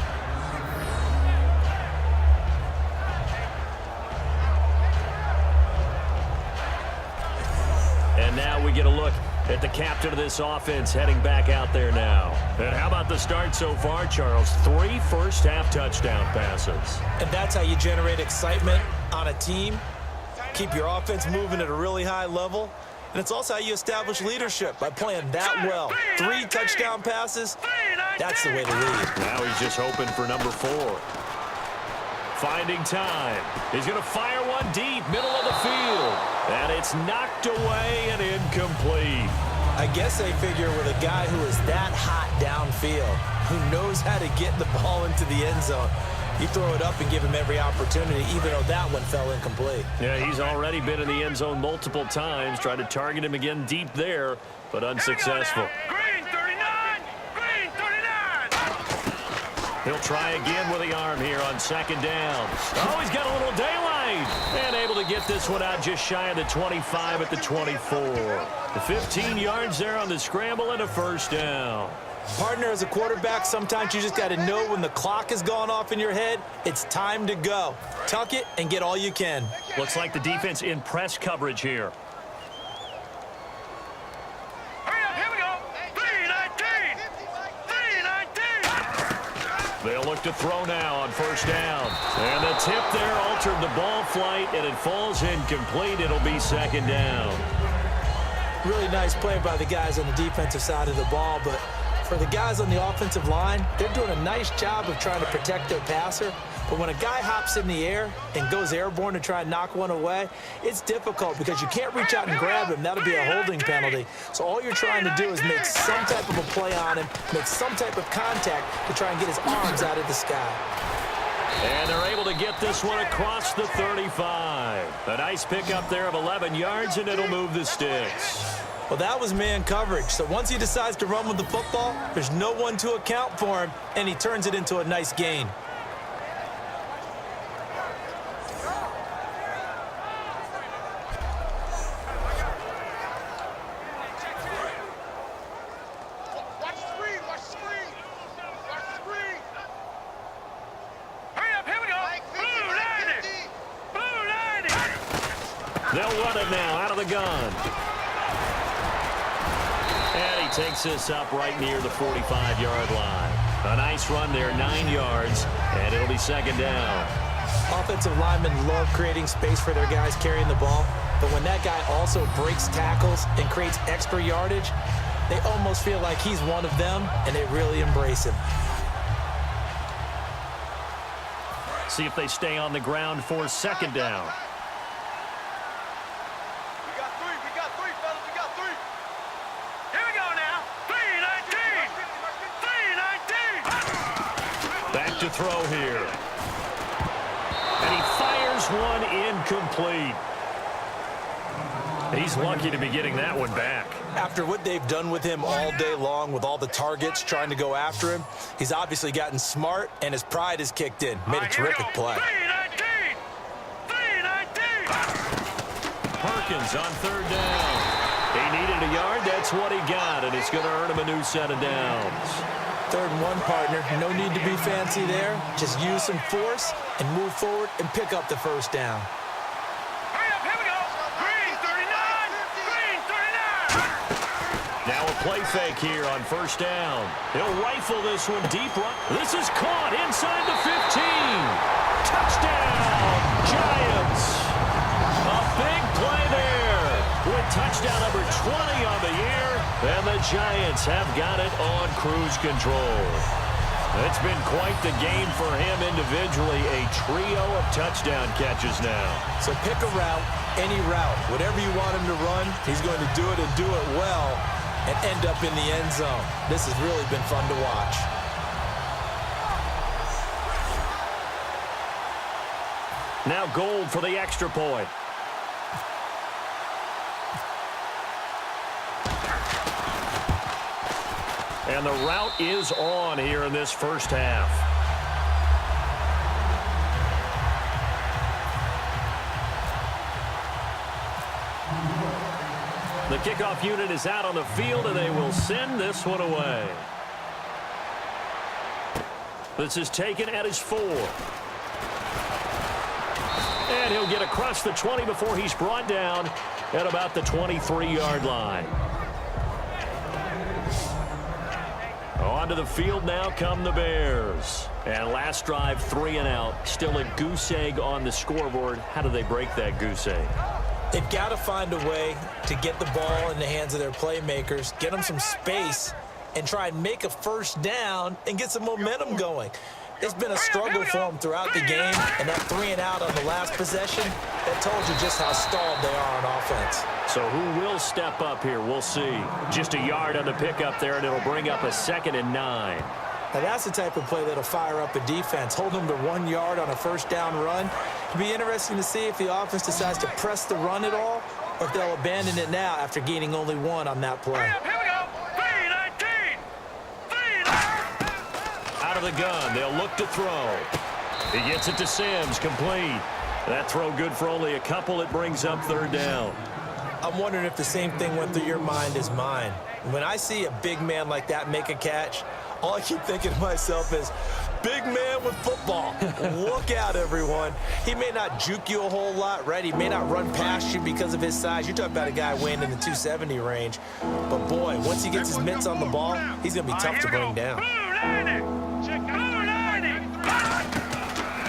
B: And now we get a look at the captain of this offense heading back out there now. And how about the start so far, Charles? 3 first-half touchdown passes.
C: And that's how you generate excitement on a team, keep your offense moving at a really high level, and it's also how you establish leadership by playing that well. 3 touchdown passes, that's the way to lead.
B: Now he's just hoping for number 4. Finding time. He's going to fire one deep, middle of the field. And it's knocked away and incomplete.
C: I guess they figure with a guy who is that hot downfield, who knows how to get the ball into the end zone, you throw it up and give him every opportunity, even though that one fell incomplete.
B: Yeah, he's already been in the end zone multiple times, tried to target him again deep there, but unsuccessful.
D: Green 39! Green 39!
B: He'll try again with the arm here on second down. Oh, he's got a little daylight. And able to get this one out just shy of the 25 at the 24. The 15 yards there on the scramble and a first down.
C: Partner, as a quarterback, sometimes you just got to know when the clock has gone off in your head, it's time to go. Tuck it and get all you can.
B: Looks like the defense in press coverage here.
D: Hurry up, here we go! 319! 319!
B: They'll look to throw now on first down. And the tip there altered the ball flight, and it falls incomplete. It'll be second down.
C: Really nice play by the guys on the defensive side of the ball, but for the guys on the offensive line, they're doing a nice job of trying to protect their passer. But when a guy hops in the air and goes airborne to try and knock one away, it's difficult because you can't reach out and grab him. That'll be a holding penalty. So all you're trying to do is make some type of a play on him, make some type of contact to try and get his arms out of the sky.
B: And they're able to get this one across the 35. A nice pickup there of 11 yards, and it'll move the sticks.
C: Well, that was man coverage. So once he decides to run with the football, there's no one to account for him, and he turns it into a nice gain.
D: Watch the screen! Watch the screen! Watch the screen! Hurry up, here we go! Blue 90! Blue 90!
B: They'll run it now out of the gun. And he takes this up right near the 45-yard line. A nice run there, 9 yards, and it'll be second down.
C: Offensive linemen love creating space for their guys carrying the ball, but when that guy also breaks tackles and creates extra yardage, they almost feel like he's one of them, and they really embrace him.
B: See if they stay on the ground for second down.
D: We got three, fellas, we got three! Here we go now! 319! 319!
B: Back to throw here. And he fires one incomplete. He's lucky to be getting that one back.
C: After what they've done with him all day long with all the targets trying to go after him, he's obviously gotten smart, and his pride has kicked in. Made a terrific play.
D: 319! 319!
B: Perkins on third down. He needed a yard. That's what he got, and it's going to earn him a new set of downs.
C: 3rd and 1, partner. No need to be fancy there. Just use some force and move forward and pick up the first down.
D: Hurry up, here we go! Green 39! Green 39!
B: Now a play fake here on first down. He'll rifle this one deep right. This is caught inside the 15. Touchdown, Giants. A big play there with touchdown number 20 on the year, and the Giants have got it on cruise control. It's been quite the game for him individually, a trio of touchdown catches now.
C: So pick a route, any route, whatever you want him to run, he's going to do it and do it well and end up in the end zone. This has really been fun to watch.
B: Now Gold for the extra point. And the route is on here in this first half. The kickoff unit is out on the field, and they will send this one away. This is taken at his 4. And he'll get across the 20 before he's brought down at about the 23-yard line. Onto the field now come the Bears. And last drive, 3 and out. Still a goose egg on the scoreboard. How do they break that goose egg?
C: They've got to find a way to get the ball in the hands of their playmakers, get them some space, and try and make a first down and get some momentum going. It's been a struggle for them throughout the game, and that 3 and out on the last possession, that told you just how stalled they are on offense.
B: So who will step up here? We'll see. Just a yard on the pickup there, and it'll bring up a 2nd and 9.
C: Now, that's the type of play that'll fire up a defense. Hold them to 1 yard on a first down run. It'll be interesting to see if the offense decides to press the run at all, or if they'll abandon it now after gaining only 1 on that play.
D: Here we go. 3-19.
B: Out of the gun, they'll look to throw. He gets it to Sims, complete. That throw good for only a couple. It brings up 3rd down.
C: I'm wondering if the same thing went through your mind as mine. When I see a big man like that make a catch, all I keep thinking to myself is, big man with football. Look out, everyone. He may not juke you a whole lot, right? He may not run past you because of his size. You're talking about a guy weighing in the 270 range. But, boy, once he gets his mitts on the ball, he's going to be tough to bring down.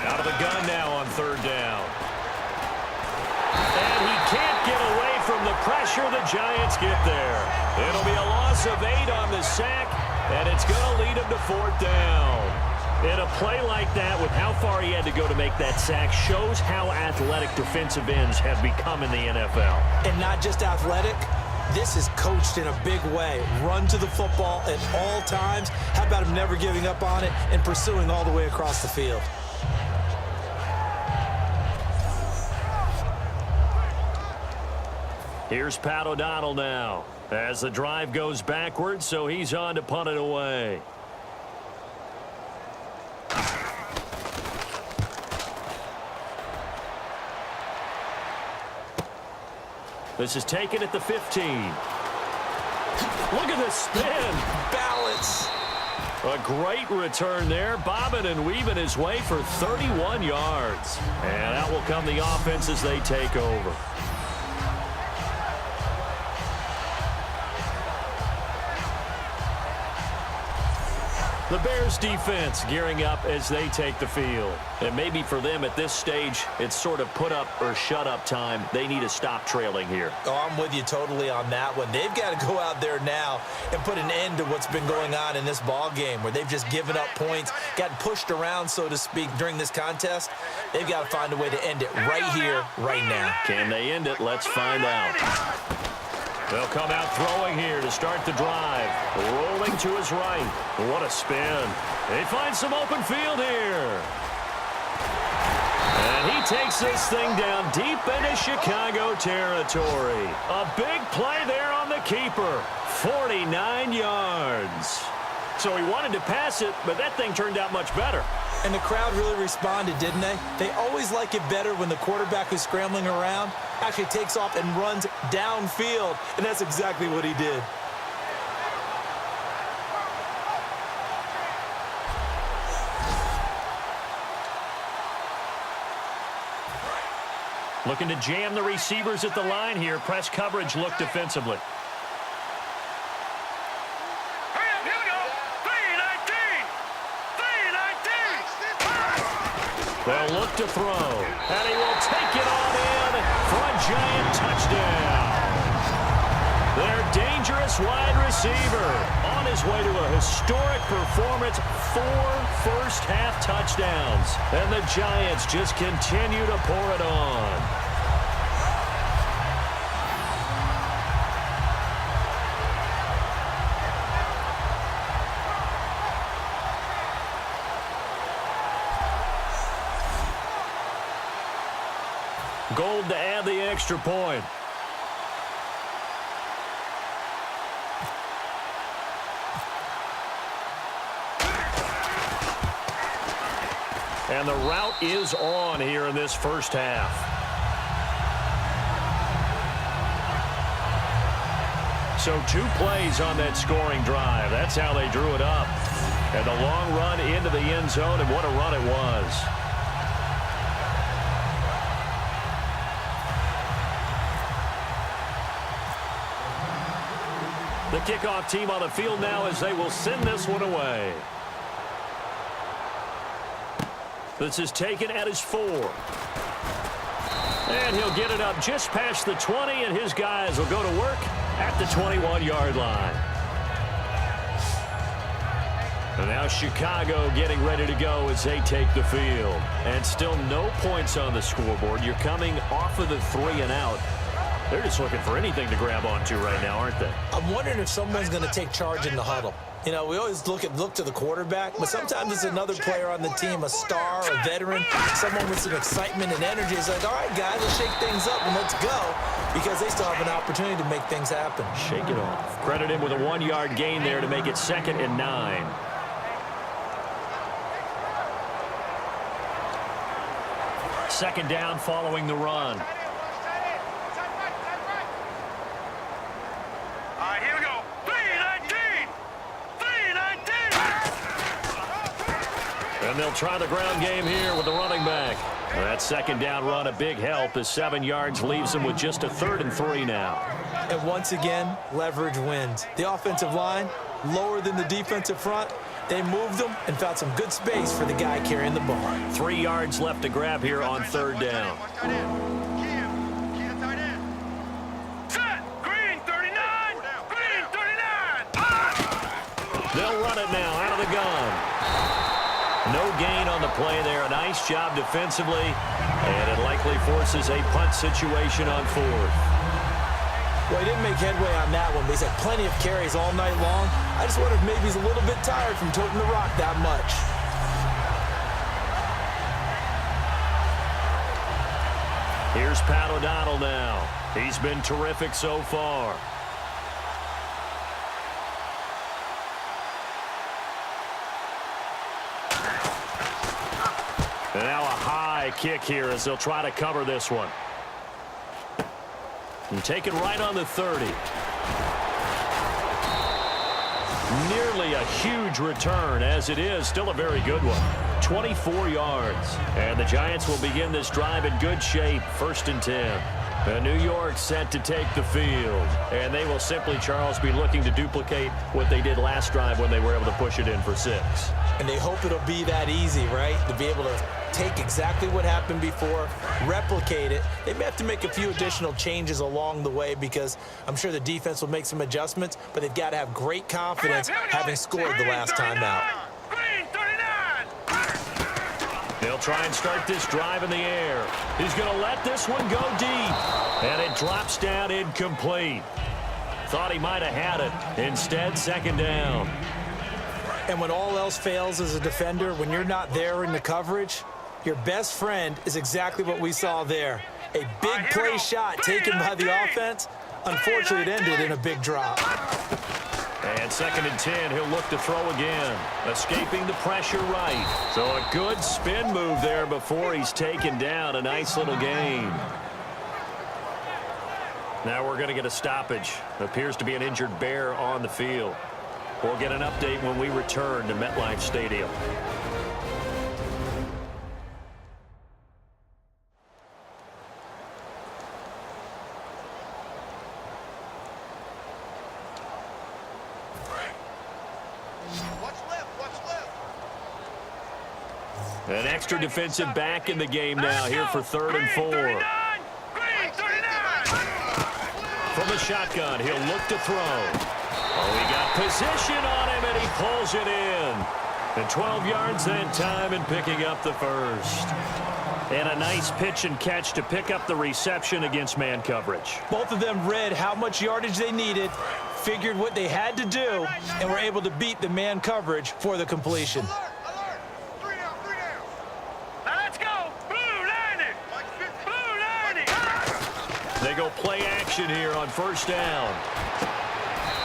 B: Out of the gun now on 3rd down. And he can't get away from the pressure. The Giants get there. It'll be a loss of 8 on the sack, and it's going to lead him to 4th down. In a play like that, with how far he had to go to make that sack, shows how athletic defensive ends have become in the NFL.
C: And not just athletic. This is coached in a big way. Run to the football at all times. How about him never giving up on it and pursuing all the way across the field?
B: Here's Pat O'Donnell now as the drive goes backwards, so he's on to punt it away. This is taken at the 15. Look at the spin.
C: Balance.
B: A great return there, bobbing and weaving his way for 31 yards. And out will come the offense as they take over. The Bears defense gearing up as they take the field. And maybe for them at this stage, it's sort of put up or shut up time. They need to stop trailing here.
C: Oh, I'm with you totally on that one. They've got to go out there now and put an end to what's been going on in this ball game where they've just given up points, gotten pushed around, so to speak, during this contest. They've got to find a way to end it right here, right now.
B: Can they end it? Let's find out. They'll come out throwing here to start the drive. Rolling to his right. What a spin. They find some open field here. And he takes this thing down deep into Chicago territory. A big play there on the keeper. 49 yards. So he wanted to pass it, but that thing turned out much better.
C: And the crowd really responded, didn't they? They always like it better when the quarterback who's scrambling around actually takes off and runs downfield, and that's exactly what he did.
B: Looking to jam the receivers at the line here. Press coverage look defensively. They'll look to throw, and he will take it on in for a Giant touchdown. Their dangerous wide receiver on his way to a historic performance, 4 first-half touchdowns. And the Giants just continue to pour it on. Gold to add the extra point. And the route is on here in this first half. So 2 plays on that scoring drive. That's how they drew it up. And a long run into the end zone, and what a run it was. The kickoff team on the field now as they will send this one away. This is taken at his 4. And he'll get it up just past the 20, and his guys will go to work at the 21-yard line. And now Chicago getting ready to go as they take the field. And still no points on the scoreboard. You're coming off of the 3-and-out. They're just looking for anything to grab onto right now, aren't they?
C: I'm wondering if someone's going to take charge in the huddle. You know, we always look to the quarterback, but sometimes it's another player on the team, a star, a veteran, someone with some excitement and energy. It's like, all right, guys, let's shake things up and let's go, because they still have an opportunity to make things happen.
B: Shake it off. Credit him with a 1-yard gain there to make it 2nd and 9. Second down following the run.
D: Here we go. 3-19. 3-19.
B: And they'll try the ground game here with the running back. That second down run, a big help as 7 yards leaves them with just a 3rd and 3 now.
C: And once again, leverage wins. The offensive line, lower than the defensive front. They moved them and found some good space for the guy carrying the ball.
B: 3 yards left to grab here on 3rd down. They'll run it now out of the gun. No gain on the play there. A nice job defensively, and it likely forces a punt situation on 4th.
C: Well, he didn't make headway on that one, but he's had plenty of carries all night long. I just wonder if maybe he's a little bit tired from toting the rock that much.
B: Here's Pat O'Donnell now. He's been terrific so far. And now a high kick here as they'll try to cover this one. And take it right on the 30. Nearly a huge return, as it is still a very good one. 24 yards. And the Giants will begin this drive in good shape. 1st and 10. And New York set to take the field. And they will simply, Charles, be looking to duplicate what they did last drive when they were able to push it in for 6.
C: And they hope it'll be that easy, right? To be able to take exactly what happened before, replicate it. They may have to make a few additional changes along the way because I'm sure the defense will make some adjustments, but they've got to have great confidence having scored the last time out.
B: They'll try and start this drive in the air. He's going to let this one go deep. And it drops down incomplete. Thought he might have had it. Instead, 2nd down.
C: And when all else fails as a defender, when you're not there in the coverage, your best friend is exactly what we saw there. A big play shot taken by the offense. Unfortunately, it ended in a big drop.
B: And 2nd and 10, he'll look to throw again. Escaping the pressure right. So a good spin move there before he's taken down. A nice little gain. Now we're going to get a stoppage. Appears to be an injured Bear on the field. We'll get an update when we return to MetLife Stadium. An extra defensive back in the game now here for 3rd and 4. From the shotgun, he'll look to throw. Oh, he got position on him, and he pulls it in. And 12 yards that time and picking up the 1st. And a nice pitch and catch to pick up the reception against man coverage.
C: Both of them read how much yardage they needed, figured what they had to do, and were able to beat the man coverage for the completion.
B: They go play action here on 1st down.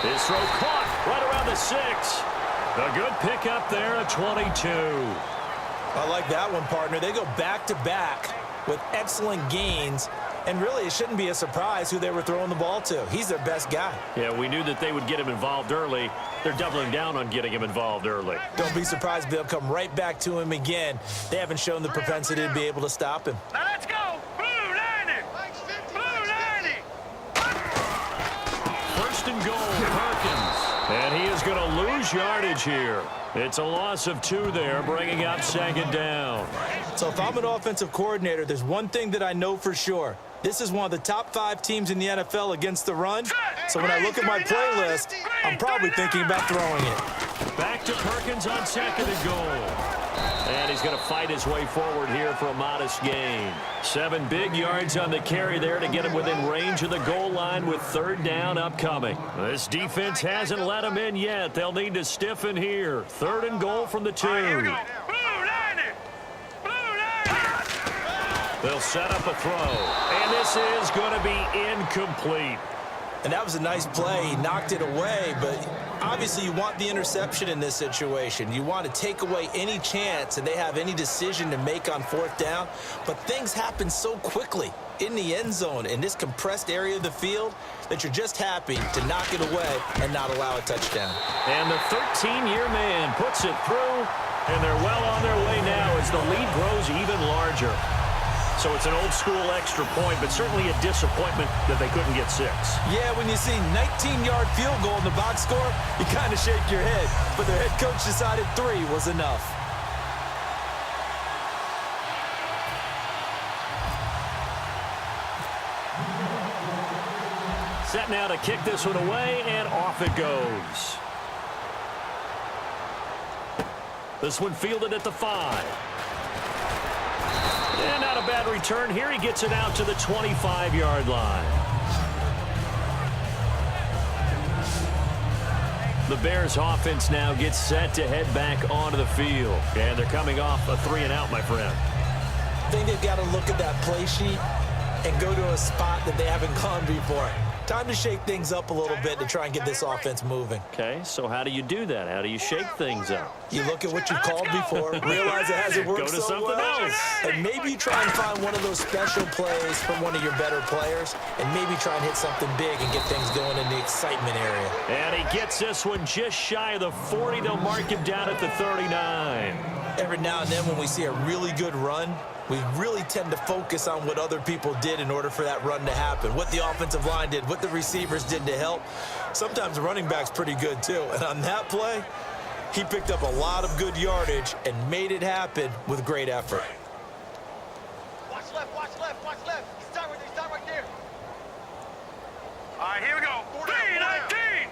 B: His throw caught right around the 6. A good pickup there at 22.
C: I like that one, partner. They go back-to-back with excellent gains And really, it shouldn't be a surprise who they were throwing the ball to. He's their best guy.
B: Yeah, we knew that they would get him involved early. They're doubling down on getting him involved early.
C: Don't be surprised they'll come right back to him again. They haven't shown the propensity to be able to stop him.
D: Now let's go. Blue 90. Blue 90.
B: First and goal, Perkins. And he is going to lose yardage here. It's a loss of 2 there, bringing up second down.
C: So if I'm an offensive coordinator, there's one thing that I know for sure. This is one of the top 5 teams in the NFL against the run. So when I look at my playlist, I'm probably thinking about throwing it.
B: Back to Perkins on second and goal. And he's going to fight his way forward here for a modest gain. 7 big yards on the carry there to get him within range of the goal line with third down upcoming. This defense hasn't let him in yet. They'll need to stiffen here. Third and goal from the 2.
D: Here we go. Blue 90. Blue 90.
B: They'll set up a throw. And this is going to be incomplete.
C: And that was a nice play. He knocked it away, but obviously you want the interception in this situation. You want to take away any chance that they have any decision to make on fourth down. But things happen so quickly in the end zone in this compressed area of the field that you're just happy to knock it away and not allow a touchdown.
B: And the 13-year man puts it through, and they're well on their way now as the lead grows even larger. So it's an old-school extra point, but certainly a disappointment that they couldn't get 6.
C: Yeah, when you see 19-yard field goal in the box score, you kind of shake your head. But their head coach decided 3 was enough.
B: Set now to kick this one away, and off it goes. This one fielded at the 5. And not a bad return here. He gets it out to the 25-yard line. The Bears offense now gets set to head back onto the field. And they're coming off a 3-and-out, my friend.
C: I think they've got to look at that play sheet and go to a spot that they haven't gone before. Time to shake things up a little bit to try and get this offense moving.
B: Okay, so how do you do that? How do you shake things up?
C: You look at what you've called before, realize it hasn't worked
B: Go to
C: so
B: something
C: well,
B: else.
C: and maybe try and find one of those special plays from one of your better players, and maybe try and hit something big and get things going in the excitement area.
B: And he gets this one just shy of the 40. They'll mark him down at the 39.
C: Every now and then when we see a really good run, we really tend to focus on what other people did in order for that run to happen, what the offensive line did, what the receivers did to help. Sometimes the running back's pretty good too. And on that play, he picked up a lot of good yardage and made it happen with great effort.
D: Watch left, watch left, watch left. Stop right there. All right, here we go. 3-19.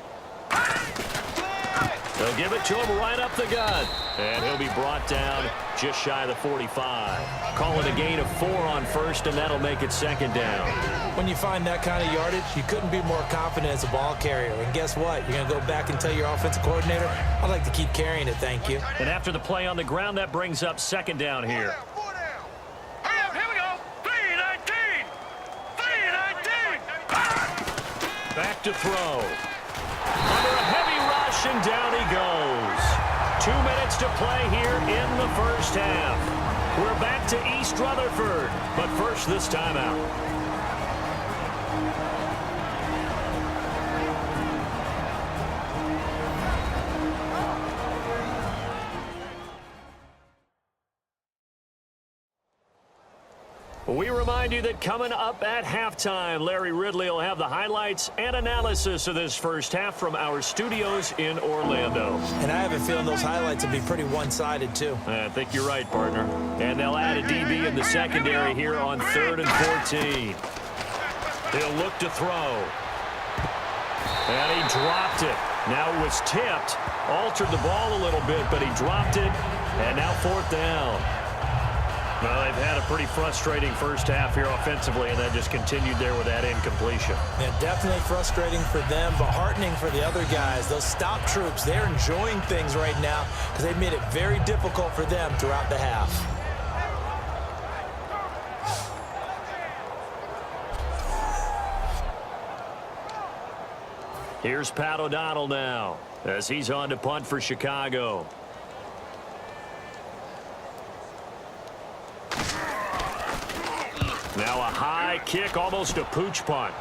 B: They'll give it to him right up the gut. And he'll be brought down just shy of the 45. Call it a gain of 4 on first, and that'll make it second down.
C: When you find that kind of yardage, you couldn't be more confident as a ball carrier. And guess what? You're going to go back and tell your offensive coordinator, I'd like to keep carrying it, thank you.
B: And after the play on the ground, that brings up second down here.
D: Hurry up, here we go. 3-19. 3-19.
B: Back to throw. Under a heavy rush, and down he goes. 2 minutes to play here in the first half. We're back to East Rutherford, but first this timeout. We remind you that coming up at halftime, Larry Ridley will have the highlights and analysis of this first half from our studios in Orlando.
C: And I have a feeling those highlights will be pretty one-sided, too.
B: I think you're right, partner. And they'll add a DB in the secondary here on 3rd and 14. He'll look to throw. And he dropped it. Now it was tipped. Altered the ball a little bit, but he dropped it. And now 4th down. Well, they've had a pretty frustrating first half here offensively, and that just continued there with that incompletion.
C: Yeah, definitely frustrating for them, but heartening for the other guys. Those stop troops, they're enjoying things right now because they've made it very difficult for them throughout the half.
B: Here's Pat O'Donnell now as he's on to punt for Chicago. Now a high kick, almost a pooch punt.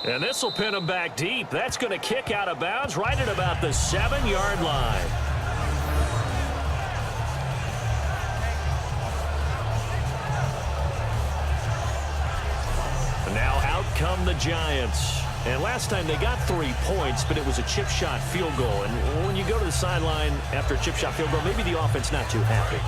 B: And this will pin him back deep. That's going to kick out of bounds right at about the 7-yard line. Now out come the Giants. And last time they got 3 points, but it was a chip shot field goal. And when you go to the sideline after a chip shot field goal, maybe the offense not too happy.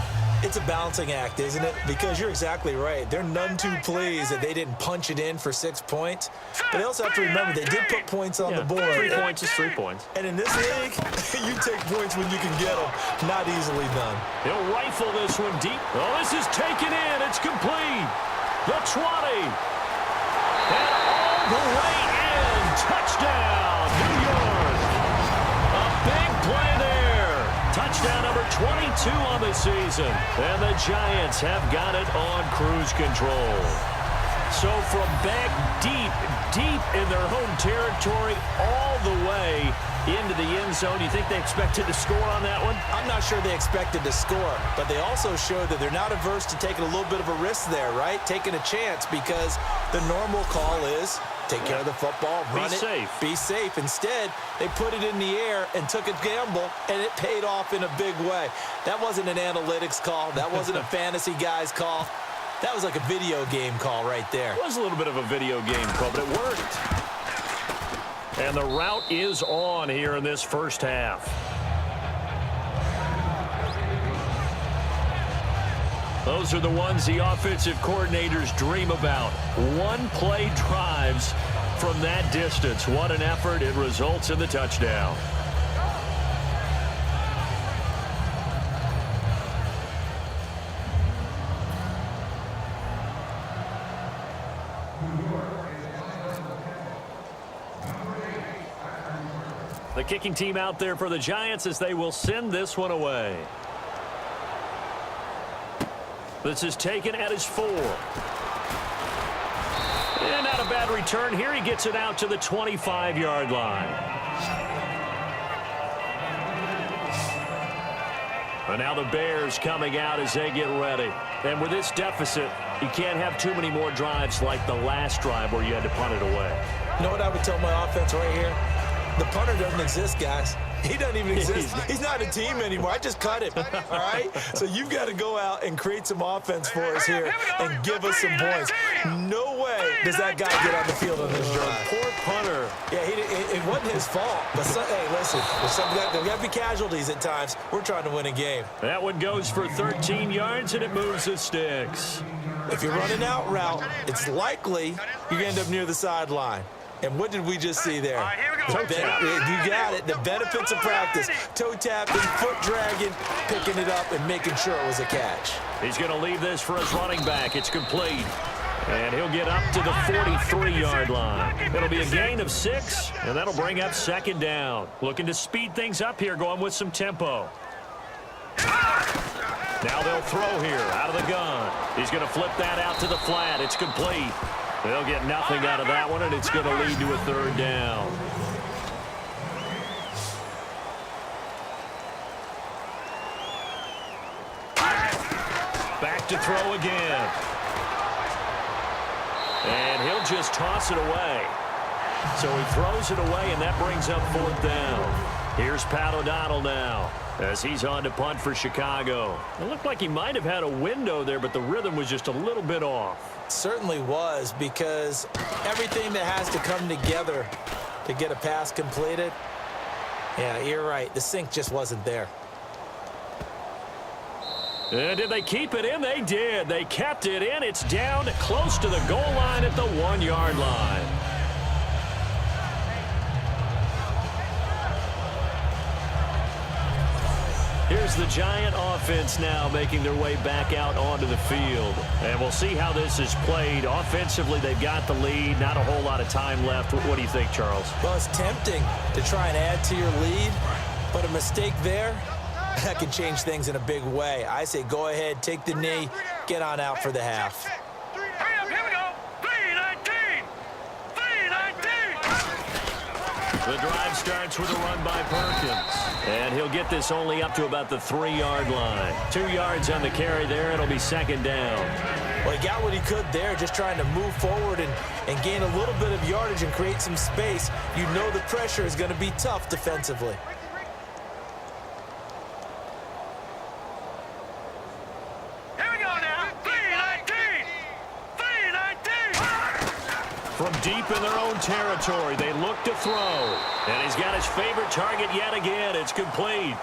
C: It's a balancing act, isn't it? Because you're exactly right. They're none too pleased that they didn't punch it in for 6 points. But they also have to remember they did put points on the board.
B: 3 points is 3 points.
C: And in this league, you take points when you can get them. Not easily done.
B: He'll rifle this one deep. Oh, this is taken in. It's complete. The 20. And all the way in. Touchdown, New York. A big play there. Touchdown number 22 on the season. And the Giants have got it on cruise control. So from back deep in their home territory all the way into the end zone, you think they expected to score on that one?
C: I'm not sure they expected to score, but they also showed that they're not averse to taking a little bit of a risk there, right? Taking a chance, because the normal call is take care of the football, run it, be safe. Instead, they put it in the air and took a gamble, and it paid off in a big way. That wasn't an analytics call. That wasn't a fantasy guy's call. That was like a video game call right there.
B: It was a little bit of a video game call, but it worked. And the route is on here in this first half. Those are the ones the offensive coordinators dream about. One-play drives from that distance. What an effort. It results in the touchdown. The kicking team out there for the Giants as they will send this one away. This is taken at his 4. And not a bad return here. He gets it out to the 25-yard line. And now the Bears coming out as they get ready. And with this deficit, you can't have too many more drives like the last drive where you had to punt it away.
C: You know what I would tell my offense right here? The punter doesn't exist, guys. He doesn't even exist. He's not a team anymore. I just cut him, all right? So you've got to go out and create some offense for us here and give us some points. No way does that guy get on the field on this drive.
B: Poor punter.
C: Yeah, it wasn't his fault. But, hey, listen, there's got to be casualties at times. We're trying to win a game.
B: That one goes for 13 yards, and it moves the sticks.
C: If you're running out route, it's likely you're going to end up near the sideline. And what did we just see there?
B: Toe tap.
C: You got it. The benefits of practice. Toe tapping, foot dragging, picking it up, and making sure it was a catch.
B: He's going to leave this for his running back. It's complete. And he'll get up to the 43-yard line. It'll be a gain of 6, and that'll bring up second down. Looking to speed things up here, going with some tempo. Now they'll throw here out of the gun. He's going to flip that out to the flat. It's complete. They'll get nothing out of that one, and it's going to lead to a third down. Back to throw again. And he'll just toss it away. So he throws it away, and that brings up fourth down. Here's Pat O'Donnell now as he's on to punt for Chicago. It looked like he might have had a window there, but the rhythm was just a little bit off.
C: Certainly was, because everything that has to come together to get a pass completed, yeah, you're right. The sync just wasn't there.
B: And did they keep it in? They did. They kept it in. It's down close to the goal line at the 1-yard line. Here's the Giant offense now making their way back out onto the field. And we'll see how this is played. Offensively, they've got the lead. Not a whole lot of time left. What do you think, Charles?
C: Well, it's tempting to try and add to your lead, but a mistake there, that can change things in a big way. I say go ahead, take the knee, get on out for the half.
B: The drive starts with a run by Perkins. And he'll get this only up to about the 3-yard line. 2 yards on the carry there. It'll be second down.
C: Well, he got what he could there, just trying to move forward and gain a little bit of yardage and create some space. You know the pressure is going to be tough defensively.
B: From deep in their own territory, they look to throw. And he's got his favorite target yet again. It's complete.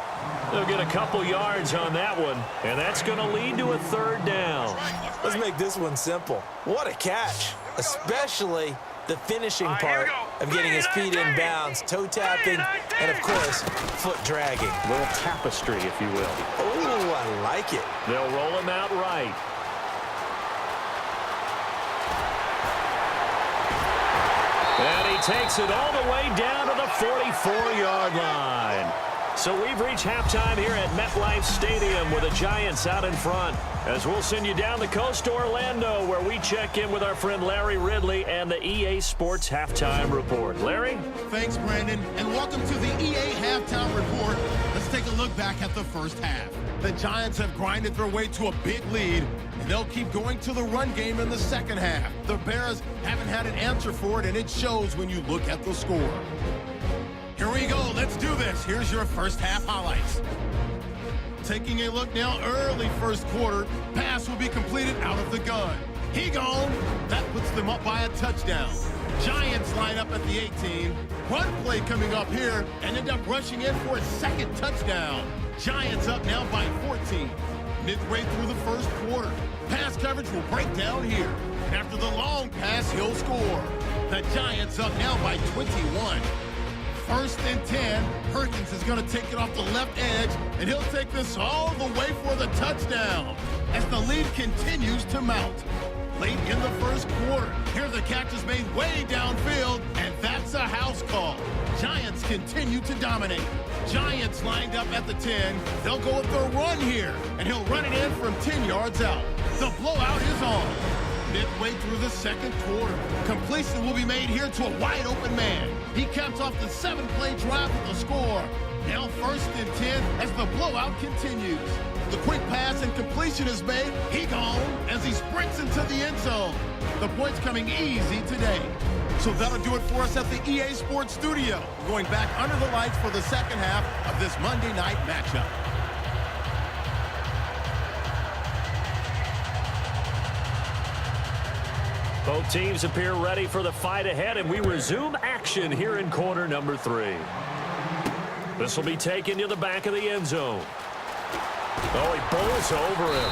B: They'll get a couple yards on that one, and that's going to lead to a third down.
C: Let's make this one simple. What a catch, especially the finishing part of getting his feet in bounds, toe tapping, and, of course, foot dragging.
B: A little tapestry, if you will.
C: Oh, I like it.
B: They'll roll him out right. And he takes it all the way down to the 44-yard line. So we've reached halftime here at MetLife Stadium with the Giants out in front. As we'll send you down the coast to Orlando, where we check in with our friend Larry Ridley and the EA Sports Halftime Report. Larry?
A: Thanks, Brandon, and welcome to the EA Halftime Report. Let's take a look back at the first half. The Giants have grinded their way to a big lead, and they'll keep going to the run game in the second half. The Bears haven't had an answer for it, and it shows when you look at the score. Here we go. Let's do this. Here's your first half highlights. Taking a look now, early first quarter. Pass will be completed out of the gun. He gone. That puts them up by a touchdown. Giants line up at the 18. Run play coming up here and end up rushing in for a second touchdown. Giants up now by 14. Midway through the first quarter. Pass coverage will break down here. After the long pass, he'll score. The Giants up now by 21. First and 10. Perkins is going to take it off the left edge, and he'll take this all the way for the touchdown as the lead continues to mount. Late in the first quarter, here the catch is made way downfield, and that's a house call. Giants continue to dominate. Giants lined up at the 10. They'll go with their run here, and he'll run it in from 10 yards out. The blowout is on. Midway through the second quarter, completion will be made here to a wide-open man. He caps off the 7-play drive with a score. Now first and 10 as the blowout continues. The quick pass and completion is made. He gone as he sprints into the end zone. The points coming easy today. So that'll do it for us at the EA Sports Studio. Going back under the lights for the second half of this Monday night matchup.
B: Both teams appear ready for the fight ahead, and we resume action here in quarter number 3. This will be taken to the back of the end zone. Oh, he bowls over him.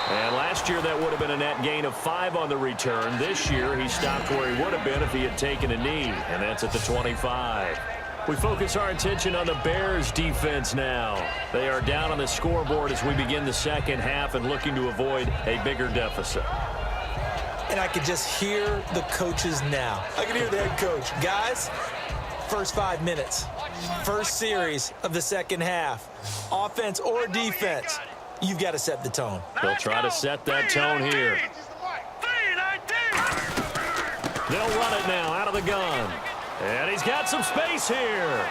B: And last year that would have been a net gain of 5 on the return. This year he stopped where he would have been if he had taken a knee, and that's at the 25. We focus our attention on the Bears defense now. They are down on the scoreboard as we begin the second half and looking to avoid a bigger deficit.
C: And I could just hear the coaches now. I can hear the head coach. Guys, first 5 minutes, first series of the second half, offense or defense, you've got to set the tone.
B: They'll try to set that tone here. They'll run it now out of the gun. And he's got some space here.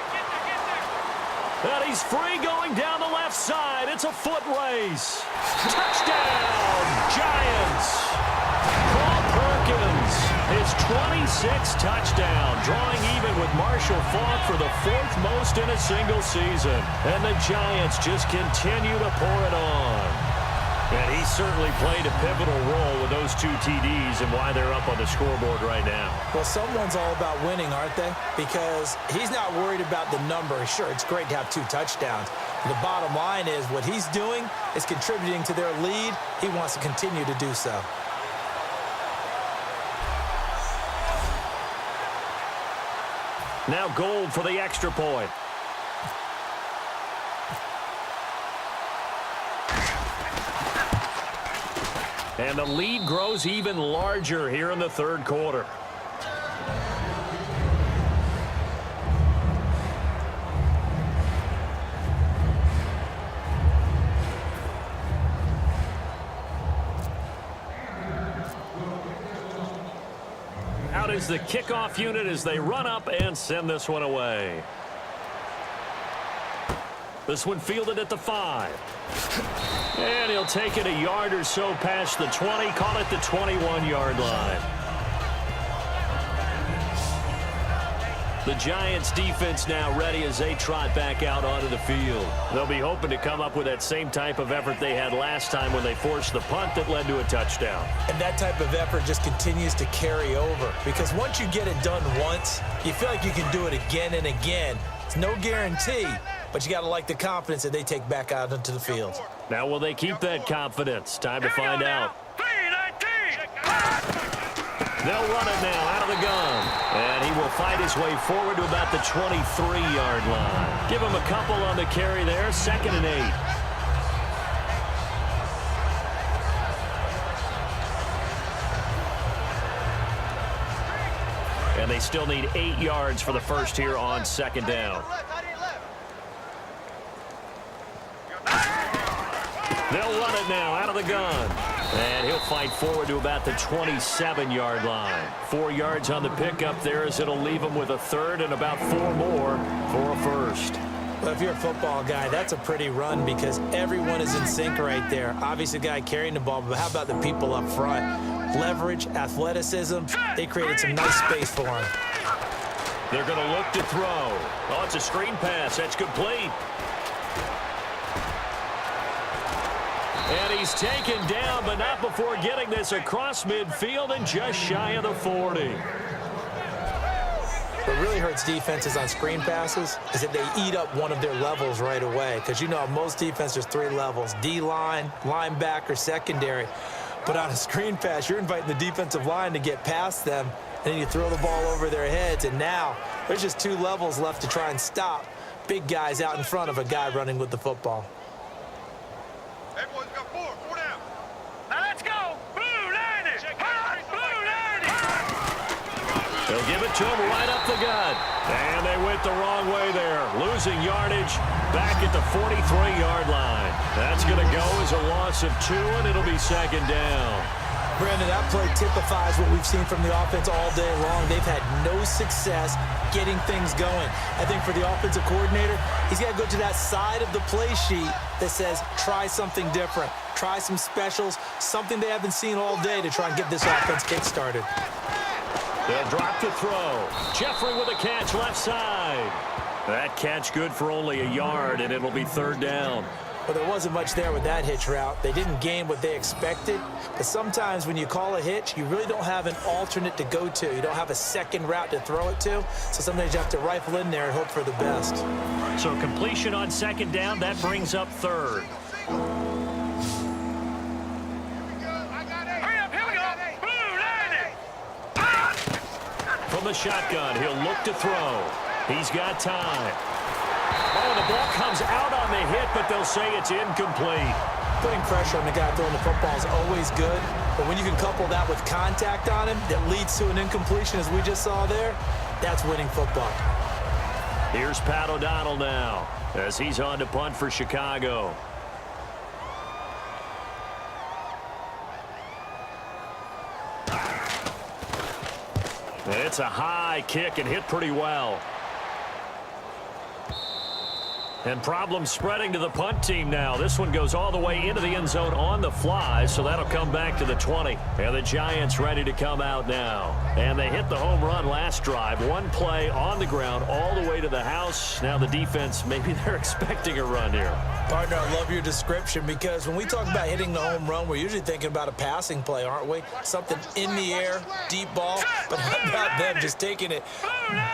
B: And he's free going down the left side. It's a foot race. Touchdown, Giants. Perkins, his 26th touchdown, drawing even with Marshall Faulk for the 4th most in a single season. And the Giants just continue to pour it on. And he certainly played a pivotal role with those 2 TDs and why they're up on the scoreboard right now.
C: Well, someone's all about winning, aren't they? Because he's not worried about the number. Sure, it's great to have 2 touchdowns. The bottom line is what he's doing is contributing to their lead. He wants to continue to do so.
B: Now Gold for the extra point. And the lead grows even larger here in the third quarter. Out is the kickoff unit as they run up and send this one away. This one fielded at the 5. And he'll take it a yard or so past the 20, call it the 21-yard line. The Giants defense now ready as they trot back out onto the field. They'll be hoping to come up with that same type of effort they had last time when they forced the punt that led to a touchdown.
C: And that type of effort just continues to carry over, because once you get it done once, you feel like you can do it again and again. It's no guarantee, but you got to like the confidence that they take back out into the field.
B: Now will they keep that confidence? Time to find out. They'll run it now out of the gun. And he will fight his way forward to about the 23-yard line. Give him a couple on the carry there. 2nd and 8. And they still need 8 yards for the first here on 2nd down. They'll run it now out of the gun. And he'll fight forward to about the 27-yard line. 4 yards on the pickup there as it'll leave him with a 3rd and about 4 more for a first.
C: Well, if you're a football guy, that's a pretty run because everyone is in sync right there. Obviously, the guy carrying the ball, but how about the people up front? Leverage, athleticism, they created some nice space for him.
B: They're going to look to throw. Oh, it's a screen pass. That's complete. And he's taken down, but not before getting this across midfield and just shy of the 40.
C: What really hurts defenses on screen passes is that they eat up one of their levels right away. Because, you know, most defense, there's 3 levels: D-line, linebacker, secondary. But on a screen pass, you're inviting the defensive line to get past them, and then you throw the ball over their heads. And now there's just 2 levels left to try and stop big guys out in front of a guy running with the football.
D: Everyone's got 4 down. Now let's go. Blue 90. Blue 90.
B: They'll give it to him right up the gut. And they went the wrong way there. Losing yardage back at the 43-yard line. That's going to go as a loss of 2, and it'll be 2nd down.
C: Brandon, that play typifies what we've seen from the offense all day long. They've had no success getting things going. I think for the offensive coordinator, he's got to go to that side of the play sheet that says, try something different. Try some specials, something they haven't seen all day to try and get this offense kick-started.
B: They'll drop to throw. Jeffrey with a catch left side. That catch good for only a yard, and it'll be 3rd down.
C: Well, there wasn't much there with that hitch route. They didn't gain what they expected. But sometimes when you call a hitch, you really don't have an alternate to go to. You don't have a second route to throw it to. So sometimes you have to rifle in there and hope for the best.
B: So completion on 2nd down, that brings up 3rd. From the shotgun, he'll look to throw. He's got time. Oh, the ball comes out on the hit, but they'll say it's incomplete.
C: Putting pressure on the guy throwing the football is always good, but when you can couple that with contact on him that leads to an incompletion, as we just saw there, that's winning football.
B: Here's Pat O'Donnell now as he's on to punt for Chicago. It's a high kick and hit pretty well. And problems spreading to the punt team now. This one goes all the way into the end zone on the fly, so that'll come back to the 20. And the Giants ready to come out now. And they hit the home run last drive. 1 play on the ground all the way to the house. Now the defense, maybe they're expecting a run here.
C: Partner, I love your description because when we talk about hitting the home run, we're usually thinking about a passing play, aren't we? Something in the air, deep ball. But how about them just taking it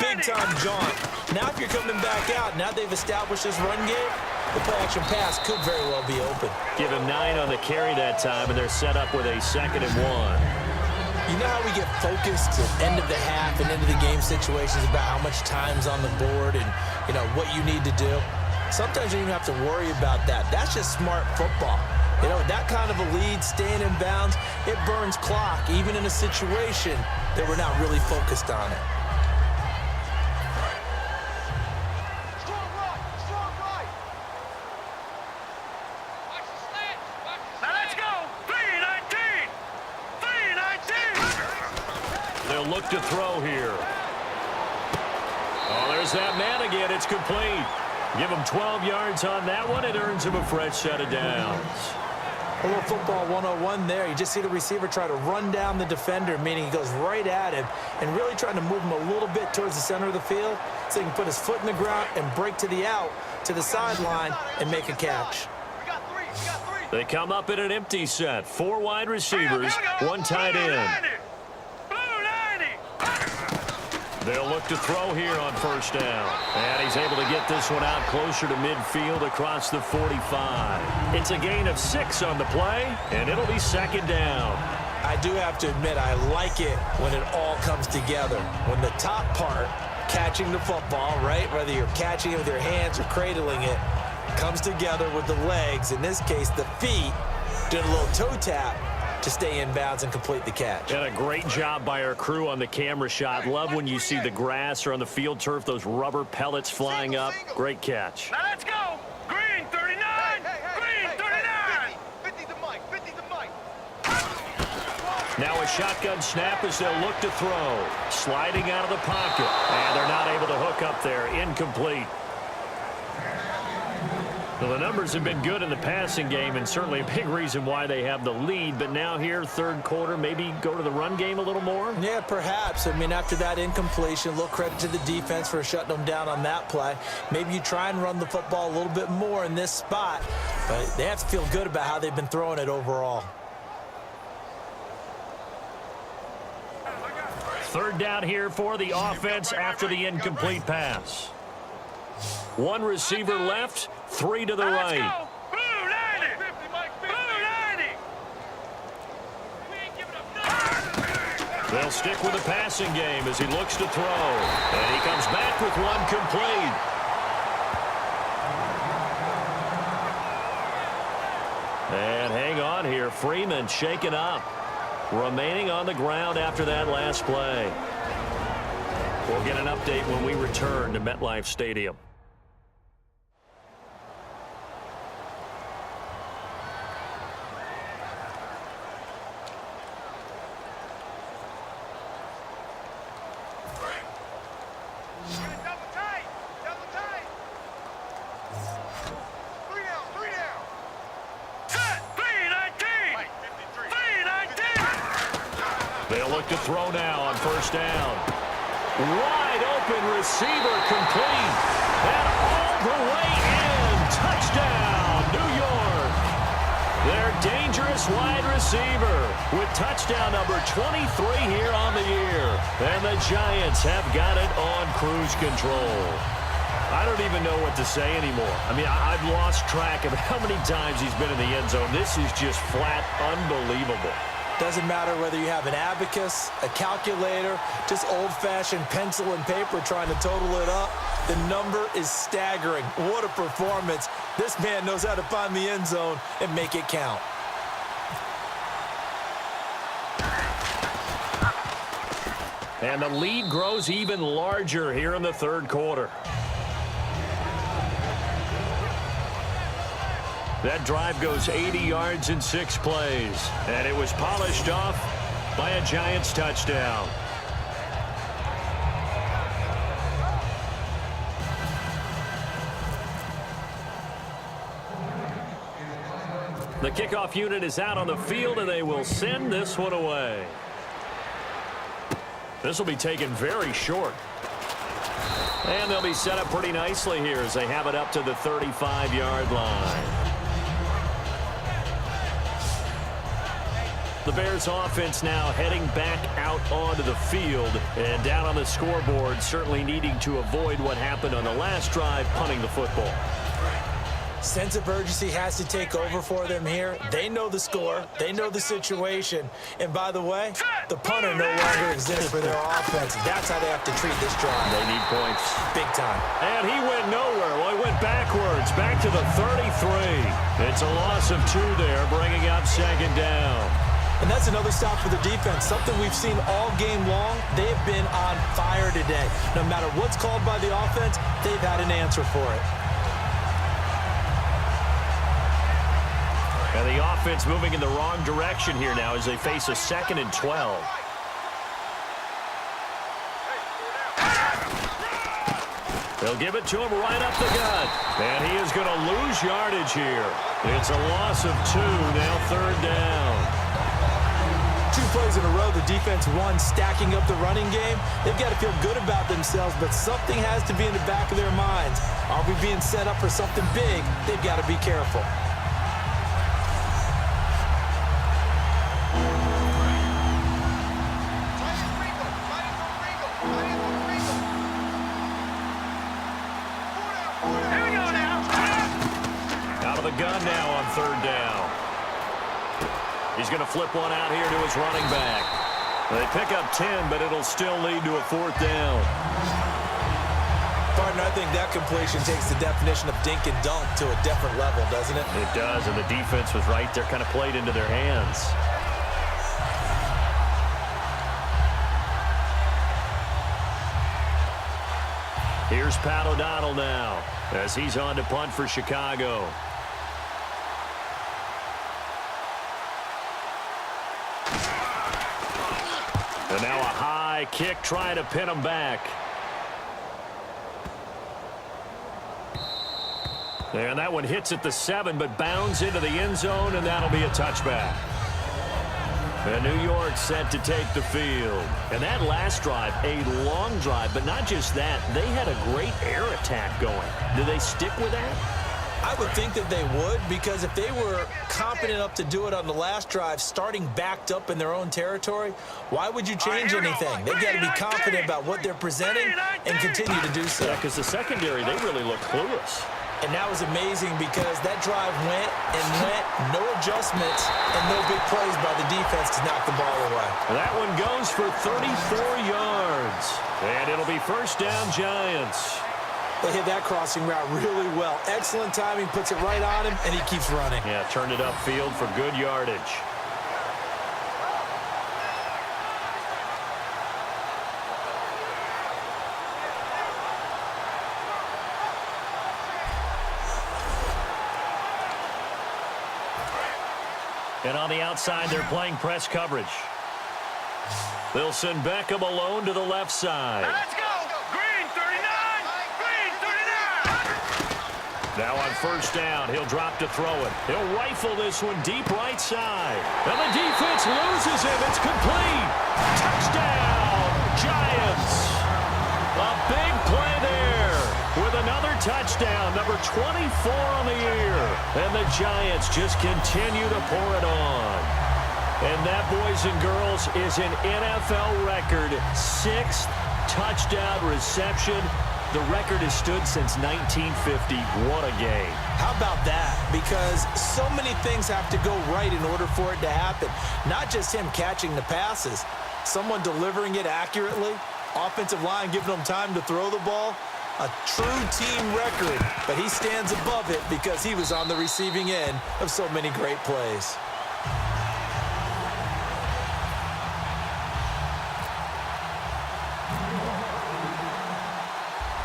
C: big-time jaunt? Now if you're coming back out, now they've established this run game, the play-action pass could very well be open.
B: Give him 9 on the carry that time, and they're set up with a 2nd and 1.
C: You know how we get focused at end of the half and into the game situations about how much time's on the board and, you know, what you need to do? Sometimes you don't even have to worry about that. That's just smart football. You know, that kind of a lead, staying in bounds, it burns clock, even in a situation that we're not really focused on it.
D: Strong right, strong right. Watch the slant. Now let's go. 319. 319.
B: They'll look to throw here. Oh, there's that man again. It's complete. Give him 12 yards on that one. It earns him a fresh set of downs.
C: A little football 101 there. You just see the receiver try to run down the defender, meaning he goes right at him and really trying to move him a little bit towards the center of the field so he can put his foot in the ground and break to the out, to the sideline, and make a catch.
B: They come up in an empty set. 4 wide receivers, 1 tight end. They'll look to throw here on first down. And he's able to get this one out closer to midfield across the 45. It's a gain of 6 on the play, and it'll be second down.
C: I do have to admit, I like it when it all comes together. When the top part, catching the football, right, whether you're catching it with your hands or cradling it, comes together with the legs. In this case, the feet, doing a little toe tap to stay in bounds and complete the catch.
B: And a great job by our crew on the camera shot. Love when you see the grass or on the field turf, those rubber pellets flying up. Great catch.
D: Now let's go. Green 39. Green 39. 50 to Mike. 50 to Mike.
B: Now a shotgun snap as they'll look to throw. Sliding out of the pocket. And they're not able to hook up there. Incomplete. Well, the numbers have been good in the passing game and certainly a big reason why they have the lead. But now here, third quarter, maybe go to the run game a little more?
C: Yeah, perhaps. I mean, after that incompletion, a little credit to the defense for shutting them down on that play. Maybe you try and run the football a little bit more in this spot. But they have to feel good about how they've been throwing it overall.
B: Third down here for the offense after the incomplete pass. 1 receiver left, 3 to the right.
D: Blue 90. 50, Mike. Blue 90. We ain't giving up.
B: They'll stick with the passing game as he looks to throw. And he comes back with 1 complete. And hang on here. Freeman shaken up. Remaining on the ground after that last play. We'll get an update when we return to MetLife Stadium. They'll look to throw now on first down. Wide open receiver complete. And all the way in. Touchdown, New York. Their dangerous wide receiver with touchdown number 23 here on the year. And the Giants have got it on cruise control. I don't even know what to say anymore. I mean, I've lost track of how many times he's been in the end zone. This is just flat unbelievable.
C: Doesn't matter whether you have an abacus, a calculator, just old-fashioned pencil and paper trying to total it up. The number is staggering. What a performance. This man knows how to find the end zone and make it count.
B: And the lead grows even larger here in the third quarter. That drive goes 80 yards in 6 plays. And it was polished off by a Giants touchdown. The kickoff unit is out on the field, and they will send this one away. This will be taken very short. And they'll be set up pretty nicely here as they have it up to the 35-yard line. The Bears offense now heading back out onto the field and down on the scoreboard, certainly needing to avoid what happened on the last drive, punting the football.
C: Sense of urgency has to take over for them here. They know the score. They know the situation. And by the way, the punter no longer exists for their offense. That's how they have to treat this drive.
B: They need points.
C: Big time.
B: And he went nowhere. Well, he went backwards, back to the 33. It's a loss of 2 there, bringing up second down.
C: And that's another stop for the defense, something we've seen all game long. They have been on fire today. No matter what's called by the offense, they've had an answer for it.
B: And the offense moving in the wrong direction here now as they face a 2nd and 12. They'll give it to him right up the gut. And he is going to lose yardage here. It's a loss of 2, now 3rd down.
C: 2 plays in a row, the defense won, stacking up the running game. They've got to feel good about themselves, but something has to be in the back of their minds. Are we being set up for something big? They've got to be careful.
B: Out of the gun now on 3rd down. He's going to flip one out here to his running back. They pick up 10, but it'll still lead to a 4th down.
C: Partner, I think that completion takes the definition of dink and dunk to a different level, doesn't it?
B: It does, and the defense was right there, kind of played into their hands. Here's Pat O'Donnell now as he's on to punt for Chicago. And now a high kick trying to pin him back. And that one hits at the 7, but bounds into the end zone, and that'll be a touchback. And New York set to take the field. And that last drive, a long drive, but not just that. They had a great air attack going. Do they stick with that?
C: I would think that they would, because if they were confident enough to do it on the last drive, starting backed up in their own territory, why would you change anything? They've got to be confident about what they're presenting and continue to do so.
B: Yeah, because the secondary, they really look clueless.
C: And that was amazing because that drive went and went, no adjustments, and no big plays by the defense to knock the ball away.
B: That one goes for 34 yards. And it'll be 1st down Giants.
C: They hit that crossing route really well. Excellent timing, puts it right on him, and he keeps running.
B: Yeah, turned it upfield for good yardage. And on the outside, they're playing press coverage. They'll send Beckham alone to the left side.
D: Let's go! Green 39! Green 39!
B: Now on 1st down, he'll drop to throw it. He'll rifle this one deep right side. And the defense loses him. It's complete. Touchdown, Giants. A big play there with another touchdown, number 24 on the year. And the Giants just continue to pour it on. And that, boys and girls, is an NFL record 6th touchdown reception. The record has stood since 1950. What a game.
C: How about that? Because so many things have to go right in order for it to happen. Not just him catching the passes, someone delivering it accurately, offensive line giving them time to throw the ball. A true team record, but he stands above it because he was on the receiving end of so many great plays.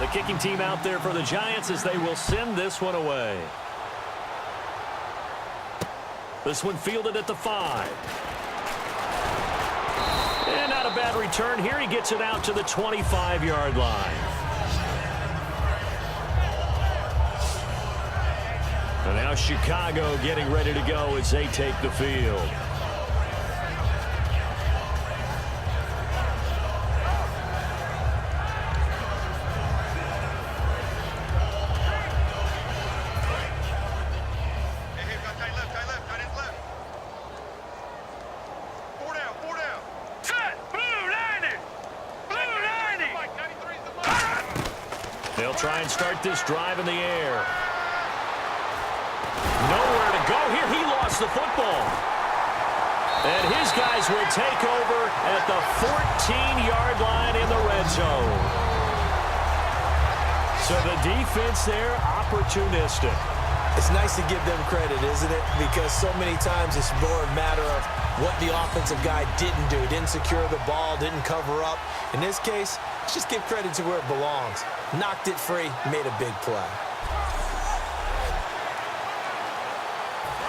B: The kicking team out there for the Giants as they will send this one away. This one fielded at the 5. And not a bad return here. He gets it out to the 25-yard line. And now Chicago getting ready to go as they take the field. They'll try and start this drive in the air. Nowhere to go here. He lost the football. And his guys will take over at the 14-yard line in the red zone. So the defense there, opportunistic.
C: It's nice to give them credit, isn't it? Because so many times it's more a matter of what the offensive guy didn't do. Didn't secure the ball, didn't cover up. In this case, let's just give credit to where it belongs. Knocked it free, made a big play.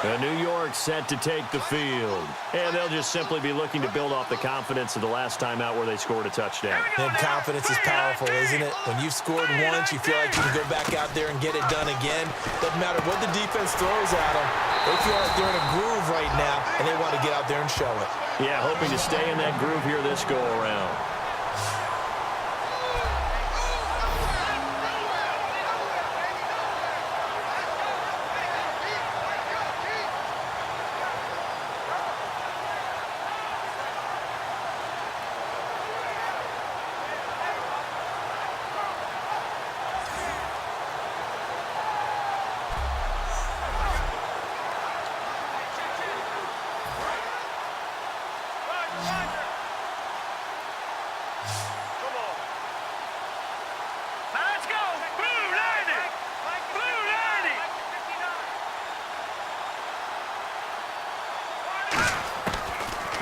B: And New York set to take the field. And they'll just simply be looking to build off the confidence of the last time out where they scored a touchdown.
C: And confidence is powerful, isn't it? When you've scored once, you feel like you can go back out there and get it done again. Doesn't matter what the defense throws at them. They feel like they're in a groove right now, and they want to get out there and show it.
B: Yeah, hoping to stay in that groove here this go-around.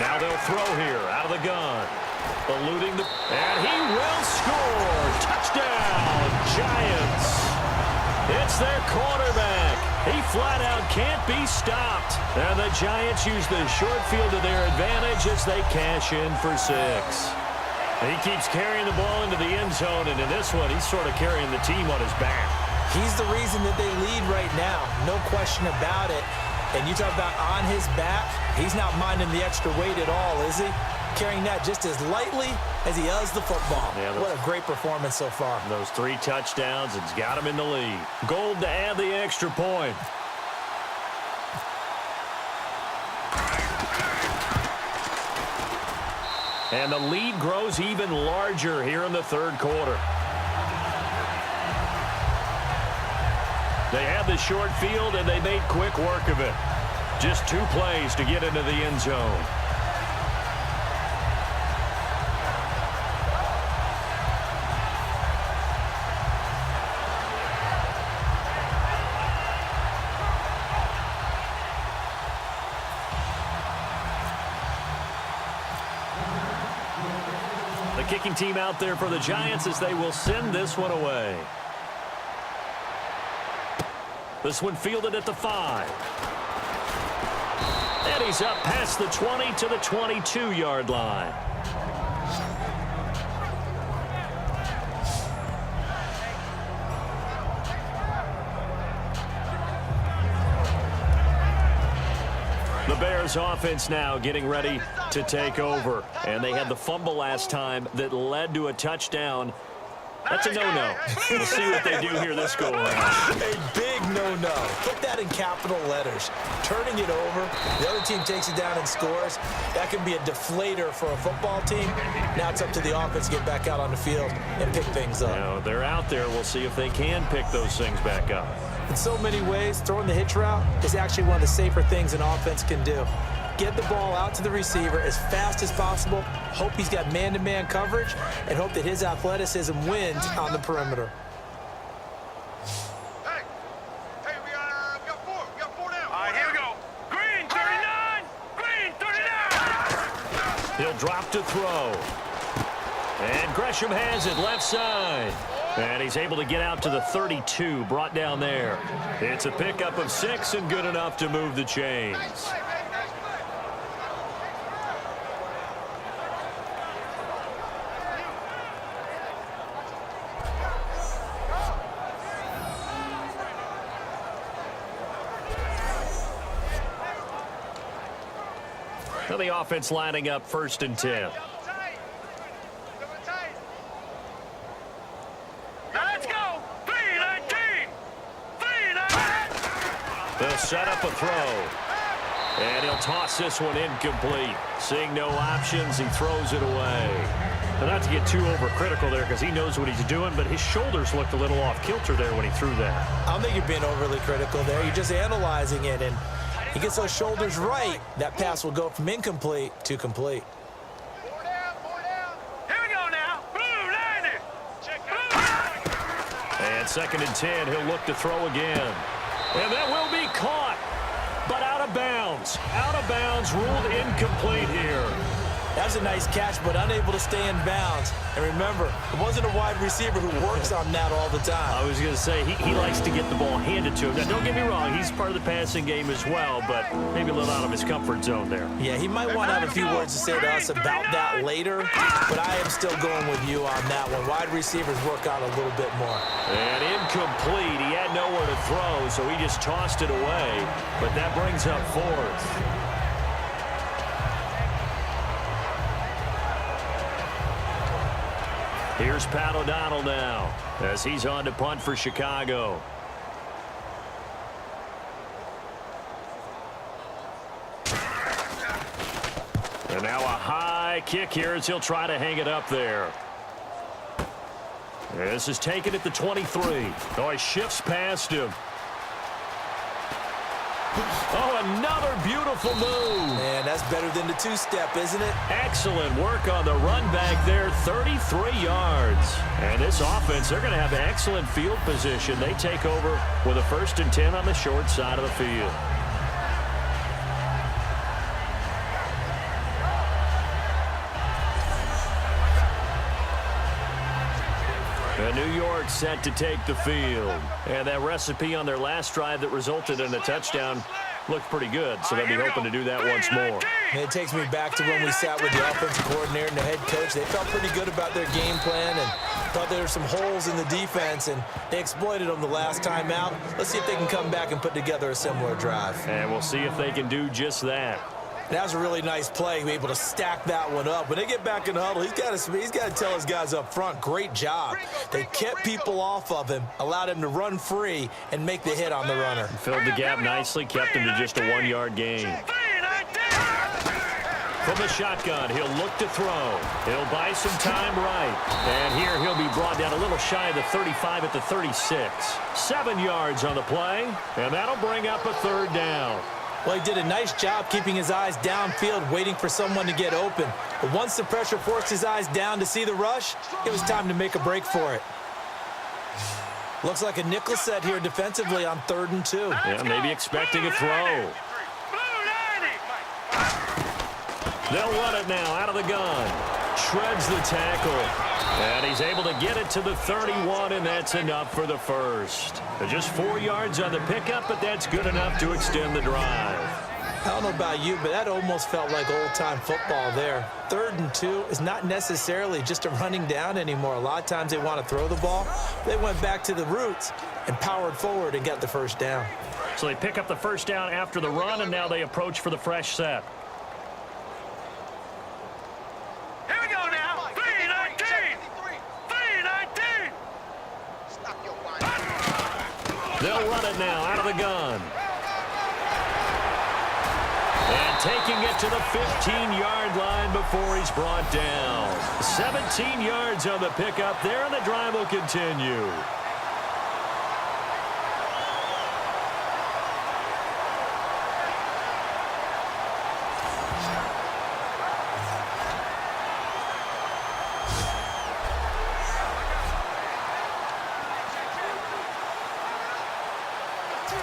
B: Now they'll throw here out of the gun. Eluding the... And he will score. Touchdown, Giants. It's their quarterback. He flat out can't be stopped. And the Giants use the short field to their advantage as they cash in for 6. He keeps carrying the ball into the end zone, and in this one, he's sort of carrying the team on his back.
C: He's the reason that they lead right now. No question about it. And you talk about on his back, he's not minding the extra weight at all, is he? Carrying that just as lightly as he does the football. Yeah, what a great performance so far.
B: Those 3 touchdowns, it's got him in the lead. Gold to add the extra point. And the lead grows even larger here in the third quarter. They had the short field, and they made quick work of it. Just 2 plays to get into the end zone. The kicking team out there for the Giants as they will send this one away. This one fielded at the 5. And he's up past the 20 to the 22-yard line. The Bears offense now getting ready to take over. And they had the fumble last time that led to a touchdown. That's a no-no. We'll see what they do here this go-around.
C: A big no-no. Put that in capital letters. Turning it over, the other team takes it down and scores. That can be a deflator for a football team. Now it's up to the offense to get back out on the field and pick things up.
B: Now, they're out there. We'll see if they can pick those things back up.
C: In so many ways, throwing the hitch route is actually one of the safer things an offense can do. Get the ball out to the receiver as fast as possible, hope he's got man-to-man coverage, and hope that his athleticism wins on the perimeter.
D: Hey, we got 4. We got 4 now. All right, here we go. Green, 39. Green, 39.
B: He'll drop to throw. And Gresham has it left side. And he's able to get out to the 32, brought down there. It's a pickup of 6 and good enough to move the chains. So the offense lining up 1st and 10.
D: Let's go. 3-19. 3-19.
B: They'll set up a throw. And he'll toss this one incomplete. Seeing no options, he throws it away. And not to get too overcritical there because he knows what he's doing, but his shoulders looked a little off kilter there when he threw that.
C: I don't think you're being overly critical there. You're just analyzing it, and he gets those shoulders right. That pass will go from incomplete to complete.
D: 4 down. Here we go now. Blue, 90. Check out.
B: And 2nd and 10, he'll look to throw again. And that will be caught, but out of bounds. Out of bounds, ruled incomplete here.
C: That was a nice catch, but unable to stay in bounds. And remember, it wasn't a wide receiver who works on that all the time.
B: I was going to say, he likes to get the ball handed to him. Now, don't get me wrong, he's part of the passing game as well, but maybe a little out of his comfort zone there.
C: Yeah, he might want to have a few words to say to us about that later, but I am still going with you on that one. Wide receivers work out a little bit more.
B: And incomplete. He had nowhere to throw, so he just tossed it away, but that brings up 4th. Here's Pat O'Donnell now as he's on to punt for Chicago. And now a high kick here as he'll try to hang it up there. This is taken at the 23. Oh, he shifts past him. Oh, another beautiful move.
C: Man, that's better than the two-step, isn't it?
B: Excellent work on the run back there, 33 yards. And this offense, they're going to have excellent field position. They take over with a 1st and 10 on the short side of the field. And New York set to take the field. And that recipe on their last drive that resulted in a touchdown looked pretty good, so they'll be hoping to do that once more.
C: And it takes me back to when we sat with the offensive coordinator and the head coach. They felt pretty good about their game plan and thought there were some holes in the defense, and they exploited them the last time out. Let's see if they can come back and put together a similar drive.
B: And we'll see if they can do just that.
C: That was a really nice play, be able to stack that one up. When they get back in the huddle, he's got to tell his guys up front, great job. They kept people off of him, allowed him to run free and make the hit on the runner.
B: Filled the gap nicely, kept him to just a 1-yard gain. From the shotgun, he'll look to throw. He'll buy some time right. And here he'll be brought down a little shy of the 35 at the 36. 7 yards on the play, and that'll bring up a 3rd down.
C: Well, he did a nice job keeping his eyes downfield, waiting for someone to get open. But once the pressure forced his eyes down to see the rush, it was time to make a break for it. Looks like a nickel set here defensively on 3rd and 2.
B: Yeah, maybe expecting a throw. They'll run it now out of the gun. Shreds the tackle. And he's able to get it to the 31, and that's enough for the 1st. Just 4 yards on the pickup, but that's good enough to extend the drive.
C: I don't know about you, but that almost felt like old-time football there. 3rd and 2 is not necessarily just a running down anymore. A lot of times they want to throw the ball. They went back to the roots and powered forward and got the 1st down.
B: So they pick up the 1st down after the run, and now they approach for the fresh set. They'll run it now out of the gun. And taking it to the 15-yard line before he's brought down. 17 yards on the pickup there, and the drive will continue.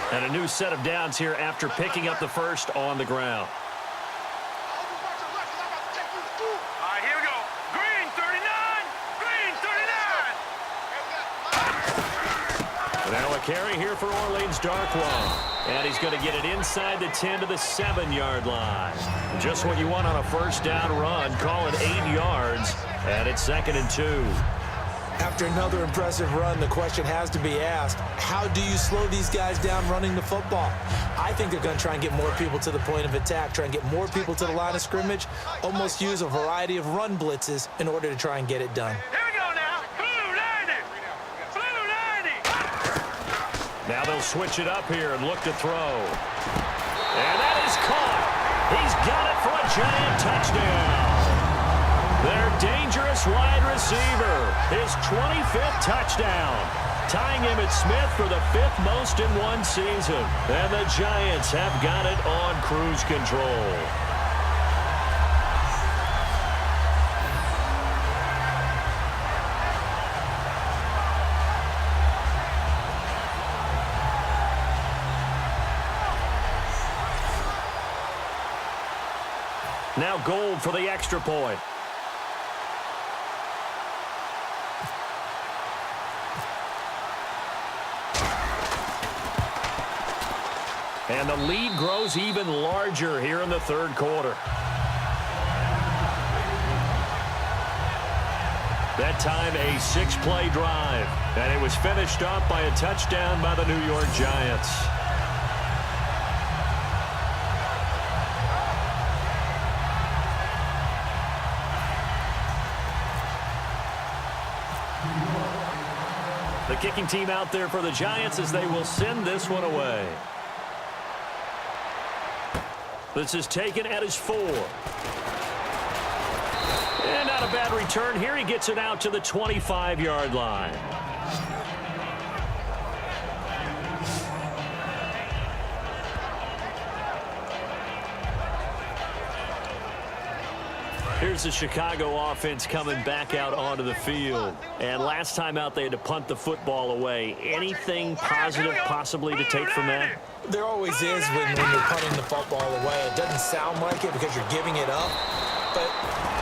B: And a new set of downs here after picking up the 1st on the ground.
D: All right, here we go. Green 39. Green 39.
B: Now a carry here for Orleans Darkwa. And he's going to get it inside the 10 to the 7-yard line. Just what you want on a 1st down run. Call it 8 yards. And it's 2nd and 2.
C: After another impressive run, the question has to be asked, how do you slow these guys down running the football? I think they're going to try and get more people to the point of attack, try and get more people to the line of scrimmage, almost use a variety of run blitzes in order to try and get it done.
D: Here we go now. Blue 90. Blue 90.
B: Now they'll switch it up here and look to throw. And that is caught. He's got it for a giant touchdown. Their dangerous wide receiver, his 25th touchdown, tying him at Smith for the 5th most in one season. And the Giants have got it on cruise control. Now Gold for the extra point. And the lead grows even larger here in the third quarter. That time a 6-play drive. And it was finished off by a touchdown by the New York Giants. The kicking team out there for the Giants as they will send this one away. This is taken at his 4. And not a bad return here. He gets it out to the 25-yard line. Here's the Chicago offense coming back out onto the field. And last time out, they had to punt the football away. Anything positive possibly to take from that?
C: There always is when you're punting the football away. It doesn't sound like it because you're giving it up, but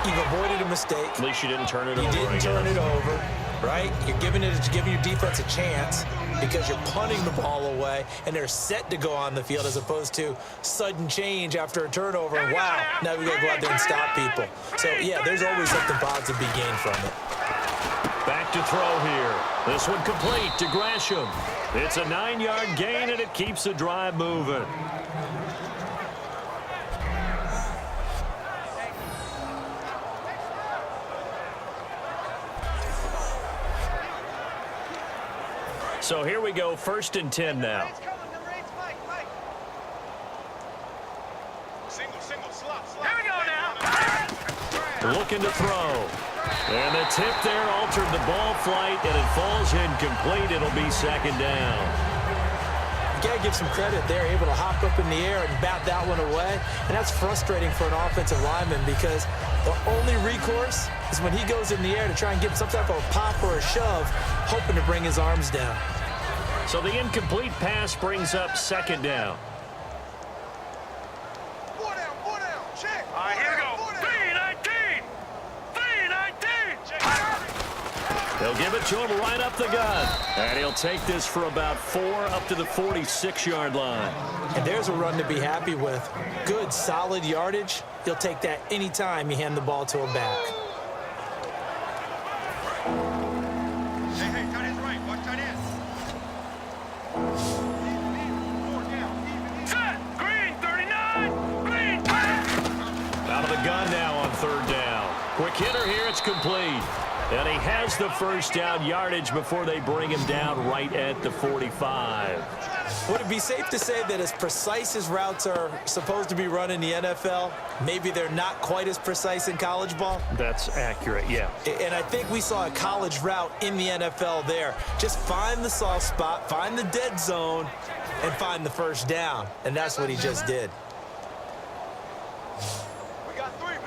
C: you've avoided a mistake.
B: At least you didn't turn it over.
C: You didn't turn it over, right? You're giving your defense a chance because you're punting the ball away, and they're set to go on the field as opposed to sudden change after a turnover. And wow, now we got to go out there and stop people. So, yeah, there's always something positive to be gained from it.
B: Back to throw here. This one complete to Gresham. It's a 9-yard gain, and it keeps the drive moving. So here we go, 1st and 10 now.
D: Here we go now.
B: Looking to throw. And the tip there altered the ball flight, and it falls incomplete. It'll be 2nd down.
C: You got to give some credit. They're able to hop up in the air and bat that one away. And that's frustrating for an offensive lineman because the only recourse is when he goes in the air to try and get some type of a pop or a shove, hoping to bring his arms down.
B: So the incomplete pass brings up 2nd down.
D: 4 down, check. All right, here we go. 3-19. 3-19. Check.
B: They'll give it to him right up the gut. And he'll take this for about 4 up to the 46-yard line.
C: And there's a run to be happy with. Good, solid yardage. He'll take that anytime you hand the ball to a back.
D: Hey, tight end's right. Watch tight end. Set. Green, 39. Green.
B: Out of the gun now on 3rd down. Quick hitter here. It's complete. And he has the 1st down yardage before they bring him down right at the 45.
C: Would it be safe to say that as precise as routes are supposed to be run in the NFL, maybe they're not quite as precise in college ball?
B: That's accurate, yeah.
C: And I think we saw a college route in the NFL there. Just find the soft spot, find the dead zone, and find the 1st down. And that's what he just did.
D: We got three,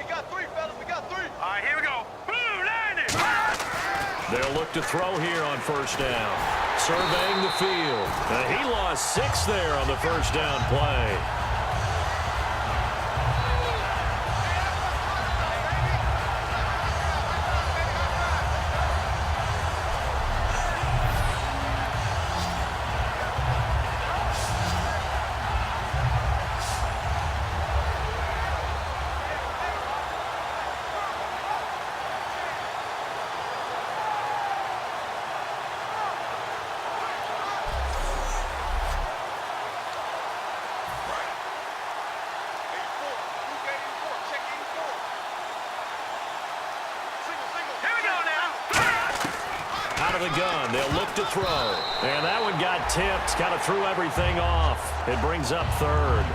D: fellas. We got 3. All right, here we go. Blue 90.
B: They'll look to throw here on 1st down. Surveying the field. He lost 6 there on the 1st down play. The gun. They'll look to throw. And that one got tipped. Kind of threw everything off. It brings up 3rd.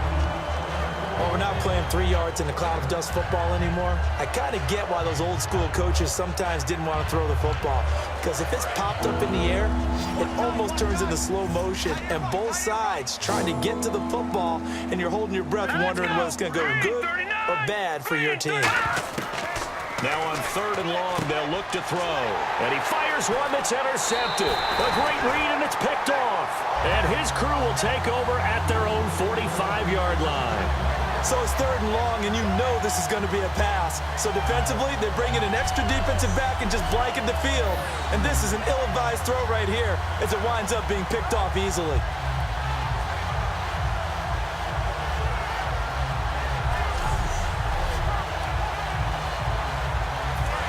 C: Well, we're not playing 3 yards in the cloud of dust football anymore. I kind of get why those old school coaches sometimes didn't want to throw the football. Because if it's popped up in the air, it almost turns into slow motion. And both sides trying to get to the football, and you're holding your breath wondering whether it's going to go good or bad for your team.
B: Now on 3rd and long, they'll look to throw. And he fires one that's intercepted. A great read, and it's picked off. And his crew will take over at their own 45-yard line.
C: So it's 3rd and long, and you know this is going to be a pass. So defensively, they bring in an extra defensive back and just blanket the field. And this is an ill-advised throw right here as it winds up being picked off easily.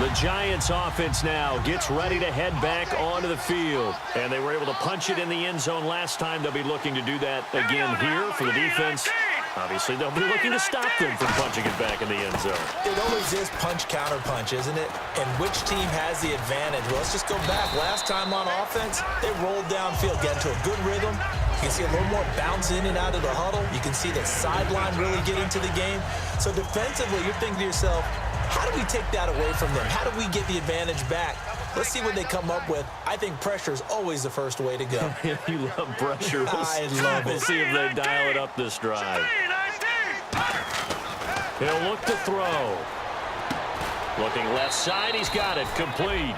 B: The Giants offense now gets ready to head back onto the field. And they were able to punch it in the end zone last time. They'll be looking to do that again here for the defense. Obviously, they'll be looking to stop them from punching it back in the end zone.
C: It always is punch-counter-punch, isn't it? And which team has the advantage? Well, let's just go back. Last time on offense, they rolled downfield, get into a good rhythm. You can see a little more bounce in and out of the huddle. You can see the sideline really getting to the game. So defensively, you're thinking to yourself, how do we take that away from them? How do we get the advantage back? Let's see what they come up with. I think pressure is always the first way to go.
B: You love pressure.
C: I love it.
B: We'll see if they dial it up this drive. He'll look to throw. Looking left side, he's got it. Complete.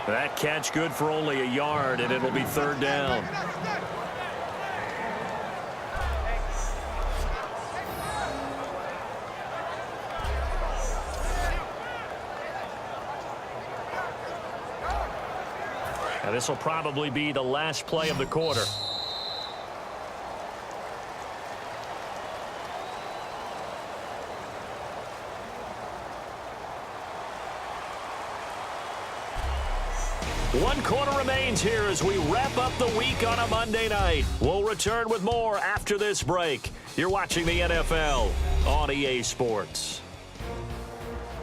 B: That catch good for only a yard, and it'll be 3rd down. Now, this will probably be the last play of the quarter. One quarter remains here as we wrap up the week on a Monday night. We'll return with more after this break. You're watching the NFL on EA Sports.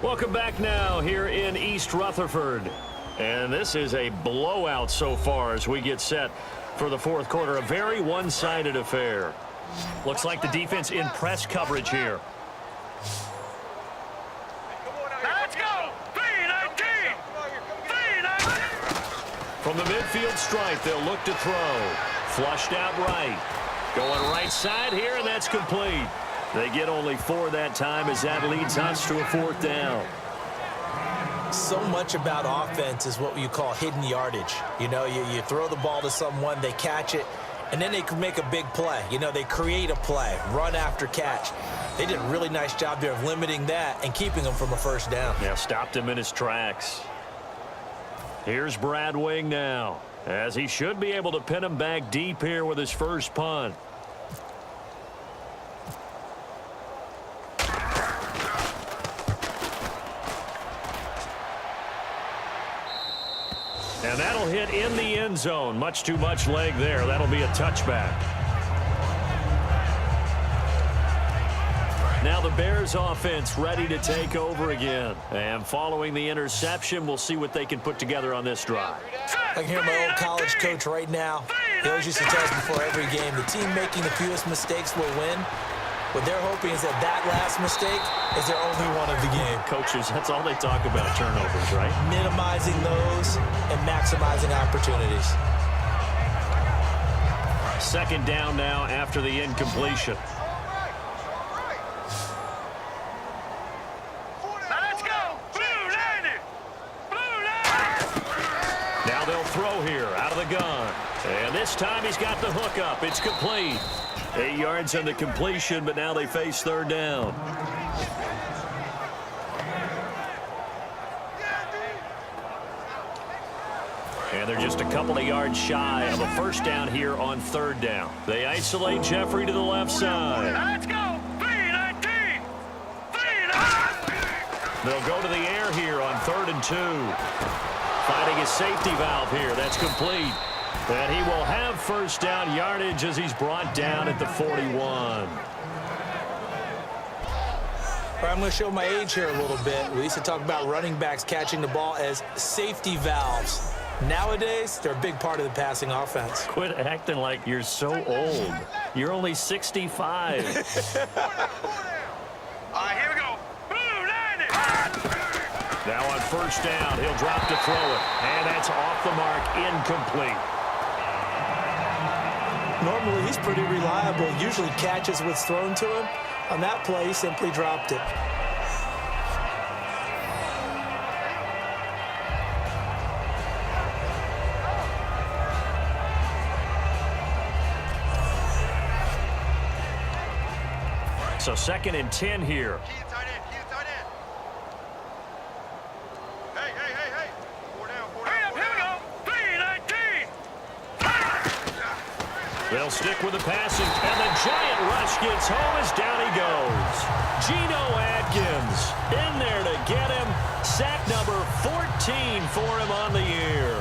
B: Welcome back now here in East Rutherford. And this is a blowout so far as we get set for the 4th quarter. A very one-sided affair. Looks like the defense in press coverage here.
D: Let's go! 3-19! 3-19!
B: From the midfield stripe, they'll look to throw. Flushed out right. Going right side here, and that's complete. They get only 4 that time as that leads us to a 4th down.
C: So much about offense is what you call hidden yardage. You know, you throw the ball to someone, they catch it, and then they can make a big play. You know, they create a play, run after catch. They did a really nice job there of limiting that and keeping him from a 1st down.
B: Yeah, stopped him in his tracks. Here's Brad Wing now, as he should be able to pin him back deep here with his first punt. And that'll hit in the end zone. Much too much leg there. That'll be a touchback. Now the Bears offense ready to take over again. And following the interception, we'll see what they can put together on this drive.
C: I can hear my old college coach right now. He always used to tell us before every game, the team making the fewest mistakes will win. What they're hoping is that last mistake is their only one of the game.
B: Coaches, that's all they talk about, turnovers, right?
C: Minimizing those and maximizing opportunities.
B: 2nd down now after the incompletion.
D: Let's go! Blue 90! Blue 90!
B: Now they'll throw here out of the gun. And this time he's got the hook up. It's complete. 8 yards on the completion, but now they face 3rd down. And they're just a couple of yards shy of a 1st down here on 3rd down. They isolate Jeffrey to the left side.
D: Let's go! 3-19! 3-19!
B: They'll go to the air here on 3rd and 2. Finding a safety valve here. That's complete. And he will have 1st down yardage as he's brought down at the 41.
C: All right, I'm going to show my age here a little bit. We used to talk about running backs catching the ball as safety valves. Nowadays, they're a big part of the passing offense.
B: Quit acting like you're so old. You're only 65.
D: All right, here we go. Blue 90!
B: Now on 1st down, he'll drop to throw it. And that's off the mark, incomplete.
C: Normally, he's pretty reliable. Usually catches what's thrown to him. On that play, he simply dropped it.
B: So 2nd and 10 here.
D: Key to tight end. Key to tight end. Hey, hey, hey, hey. 4 down, 4 down. Hurry up, here we go. 3-19.
B: They'll stick with the passing, and the giant rush gets home as down he goes. Geno Atkins in there to get him. Sack number 14 for him on the year.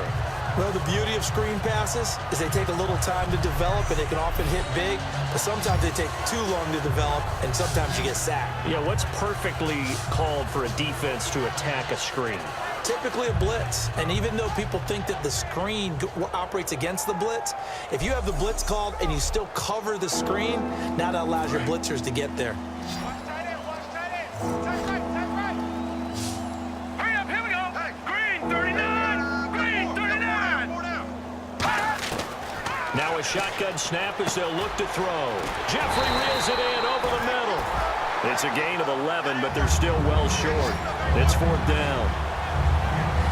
C: Well, the beauty of screen passes is they take a little time to develop, and they can often hit big, but sometimes they take too long to develop, and sometimes you get sacked.
B: Yeah, what's perfectly called for a defense to attack a screen?
C: Typically a blitz, and even though people think that the screen operates against the blitz, if you have the blitz called and you still cover the screen, now that allows your blitzers to get there.
D: Watch tight end, watch tight end. Tight right, tight right. Hurry up, here we go. Hey. Green, 39. Green, 39. 4 down.
B: Now a shotgun snap as they'll look to throw. Jeffrey reels it in over the middle. It's a gain of 11, but they're still well short. It's 4th down.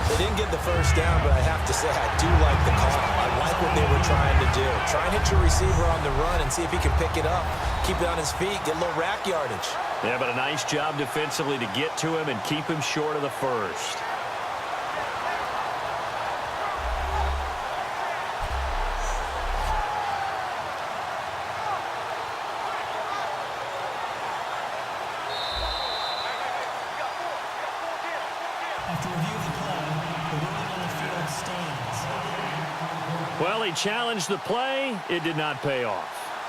C: They didn't get the first down, but I have to say I do like the call. I like what they were trying to do. Try and hit your receiver on the run and see if he can pick it up. Keep it on his feet, get a little rack yardage.
B: Yeah, but a nice job defensively to get to him and keep him short of the first.
F: After review of the play, the ruling on the field stands.
B: Well, he challenged the play. It did not pay off.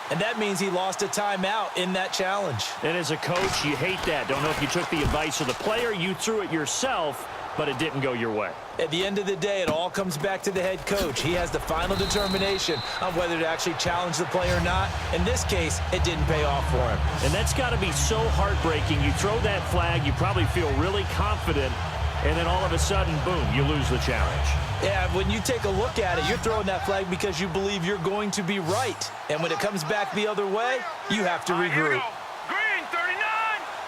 C: And that means he lost a timeout in that challenge.
B: And as a coach, you hate that. Don't know if you took the advice of the player, you threw it yourself, but it didn't go your way.
C: At the end of the day, it all comes back to the head coach. He has the final determination on whether to actually challenge the play or not. In this case, it didn't pay off for him.
B: And that's got to be so heartbreaking. You throw that flag, you probably feel really confident, and then all of a sudden, boom, you lose the challenge.
C: Yeah, when you take a look at it, you're throwing that flag because you believe you're going to be right. And when it comes back the other way, you have to regroup.
D: Green, 39.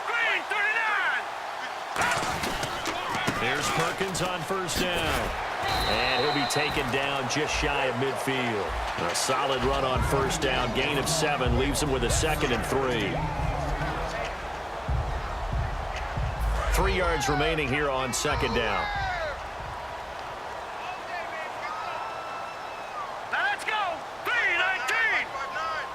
D: Green, 39.
B: Here's Perkins on 1st down. And he'll be taken down just shy of midfield. A solid run on 1st down. Gain of 7 leaves him with a 2nd and 3. 3 yards remaining here on 2nd down.
D: Now let's go. 3-19.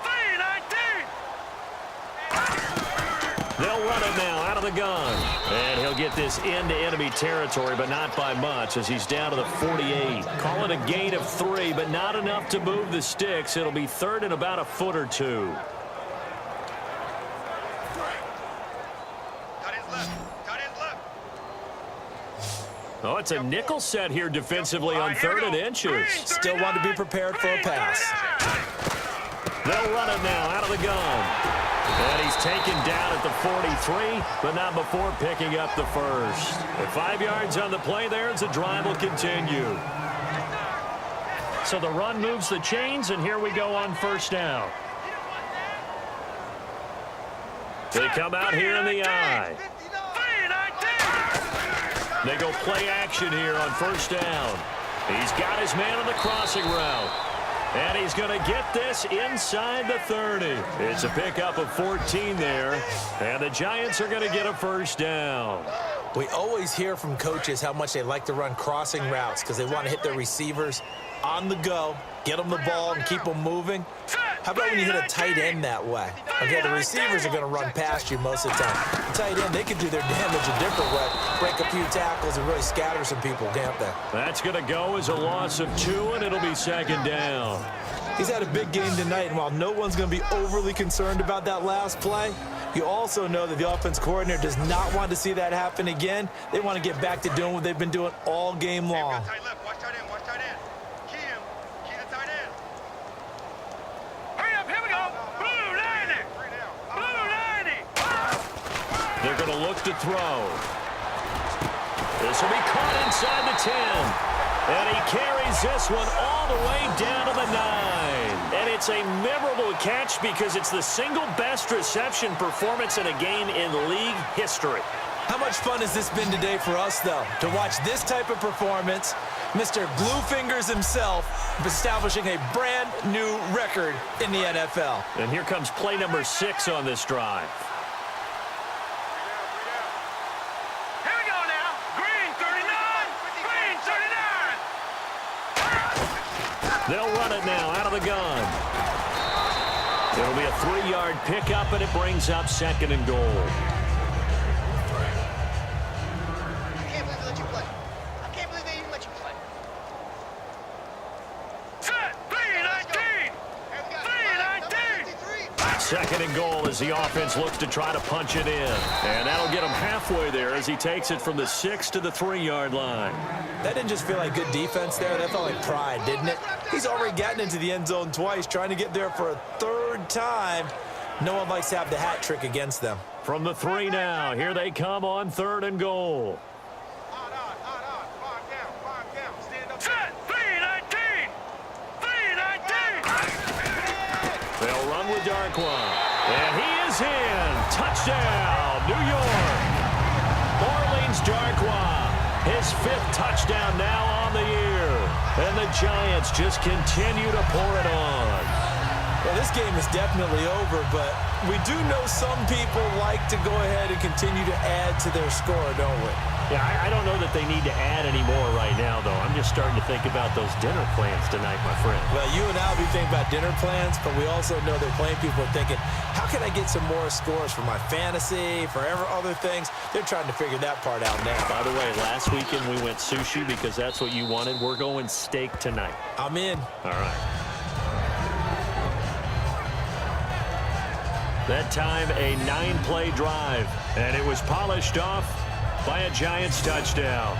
D: 3-19.
B: They'll run it now out of the gun. And he'll get this into enemy territory, but not by much as he's down to the 48. Call it a gain of 3, but not enough to move the sticks. It'll be 3rd and about a foot or 2. Oh, it's a nickel set here defensively on 3rd and inches.
C: Still want to be prepared for a pass.
B: They'll run it now out of the gun. And he's taken down at the 43, but not before picking up the first. At 5 yards on the play there as the drive will continue. So the run moves the chains, and here we go on 1st down. They come out here in the eye. They go play action here on 1st down. He's got his man on the crossing route. And he's going to get this inside the 30. It's a pickup of 14 there. And the Giants are going to get a 1st down.
C: We always hear from coaches how much they like to run crossing routes because they want to hit their receivers on the go, get them the ball, and keep them moving. How about when you hit a tight end that way? Okay, the receivers are going to run past you most of the time. The tight end, they can do their damage a different way, break a few tackles and really scatter some people, can't they?
B: That's going to go as a loss of 2, and it'll be 2nd down.
C: He's had a big game tonight, and while no one's going to be overly concerned about that last play, you also know that the offense coordinator does not want to see that happen again. They want to get back to doing what they've been doing all game long.
D: Tight left, watch tight end, watch tight end. Key him, key the tight end. Hurry up, here we go. Blue 90. Blue 90.
B: They're going to look to throw. This will be caught inside the 10. And he carries this one all the way down to the 9. And it's a memorable catch because it's the single best reception performance in a game in league history.
C: How much fun has this been today for us, though, to watch this type of performance, Mr. Glue Fingers himself establishing a brand new record in the NFL.
B: And here comes play number 6 on this drive. They'll run it now out of the gun. It'll be a 3-yard pickup, and it brings up 2nd and goal.
D: I can't believe they let you play. I can't believe they even let you play. Set! 3-19! 3-19!
B: 2nd and goal as the offense looks to try to punch it in. And that'll get him halfway there as he takes it from the 6 to the 3-yard line.
C: That didn't just feel like good defense there. That felt like pride, didn't it? He's already gotten into the end zone twice, trying to get there for a 3rd time. No one likes to have the hat trick against them.
B: From the 3 now, here they come on 3rd and goal.
D: Set! 3-19! 3-19!
B: They'll run with Darkwa. And he is in. Touchdown, New York. Orleans Darkwa. His 5th touchdown now on the year. And the Giants just continue to pour it on.
C: Well, this game is definitely over, but we do know some people like to go ahead and continue to add to their score, don't we?
B: Yeah, I don't know that they need to add any more right now, though. I'm just starting to think about those dinner plans tonight, my friend.
C: Well, you and I will be thinking about dinner plans, but we also know they're playing people are thinking, how can I get some more scores for my fantasy, for other things? They're trying to figure that part out now.
B: By the way, last weekend we went sushi because that's what you wanted. We're going steak tonight.
C: I'm in.
B: All right. That time, a 9-play drive, and it was polished off by a Giants touchdown.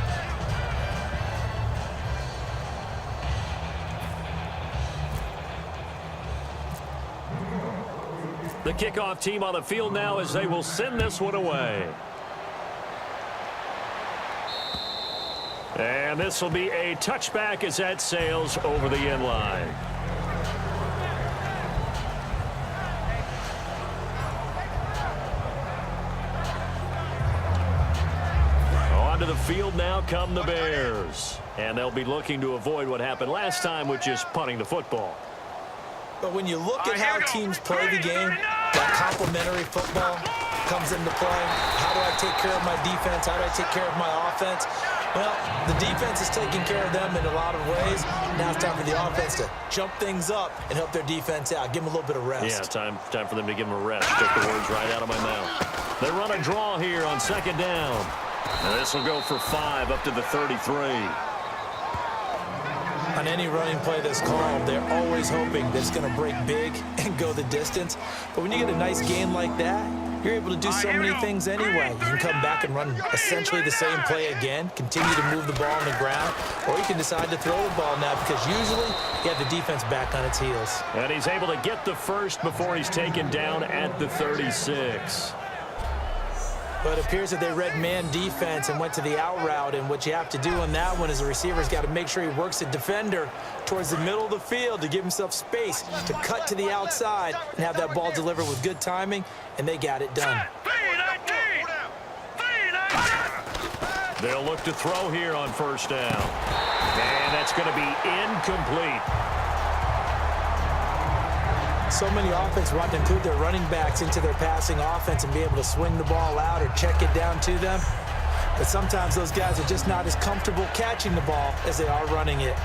B: The kickoff team on the field now as they will send this one away. And this will be a touchback as that sails over the end line. Onto the field now come the Bears. And they'll be looking to avoid what happened last time, which is punting the football.
C: But when you look at how teams play the game, that complementary football comes into play. How do I take care of my defense? How do I take care of my offense? Well, the defense is taking care of them in a lot of ways. Now it's time for the offense to jump things up and help their defense out. Give them a little bit of rest.
B: Yeah, time for them to give them a rest. Took the words right out of my mouth. They run a draw here on 2nd down. Now this will go for 5 up to the 33.
C: On any running play that's called, they're always hoping that it's going to break big and go the distance. But when you get a nice game like that, you're able to do so many things anyway. You can come back and run essentially the same play again, continue to move the ball on the ground, or you can decide to throw the ball now because usually you have the defense back on its heels.
B: And he's able to get the first before he's taken down at the 36.
C: But it appears that they read man defense and went to the out route, and what you have to do on that one is the receiver's got to make sure he works the defender towards the middle of the field to give himself space to cut to the outside and have that ball delivered with good timing, and they got it done.
B: They'll look to throw here on 1st down. And that's going to be incomplete.
C: So many offenses want to include their running backs into their passing offense and be able to swing the ball out or check it down to them. But sometimes those guys are just not as comfortable catching the ball as they are running it.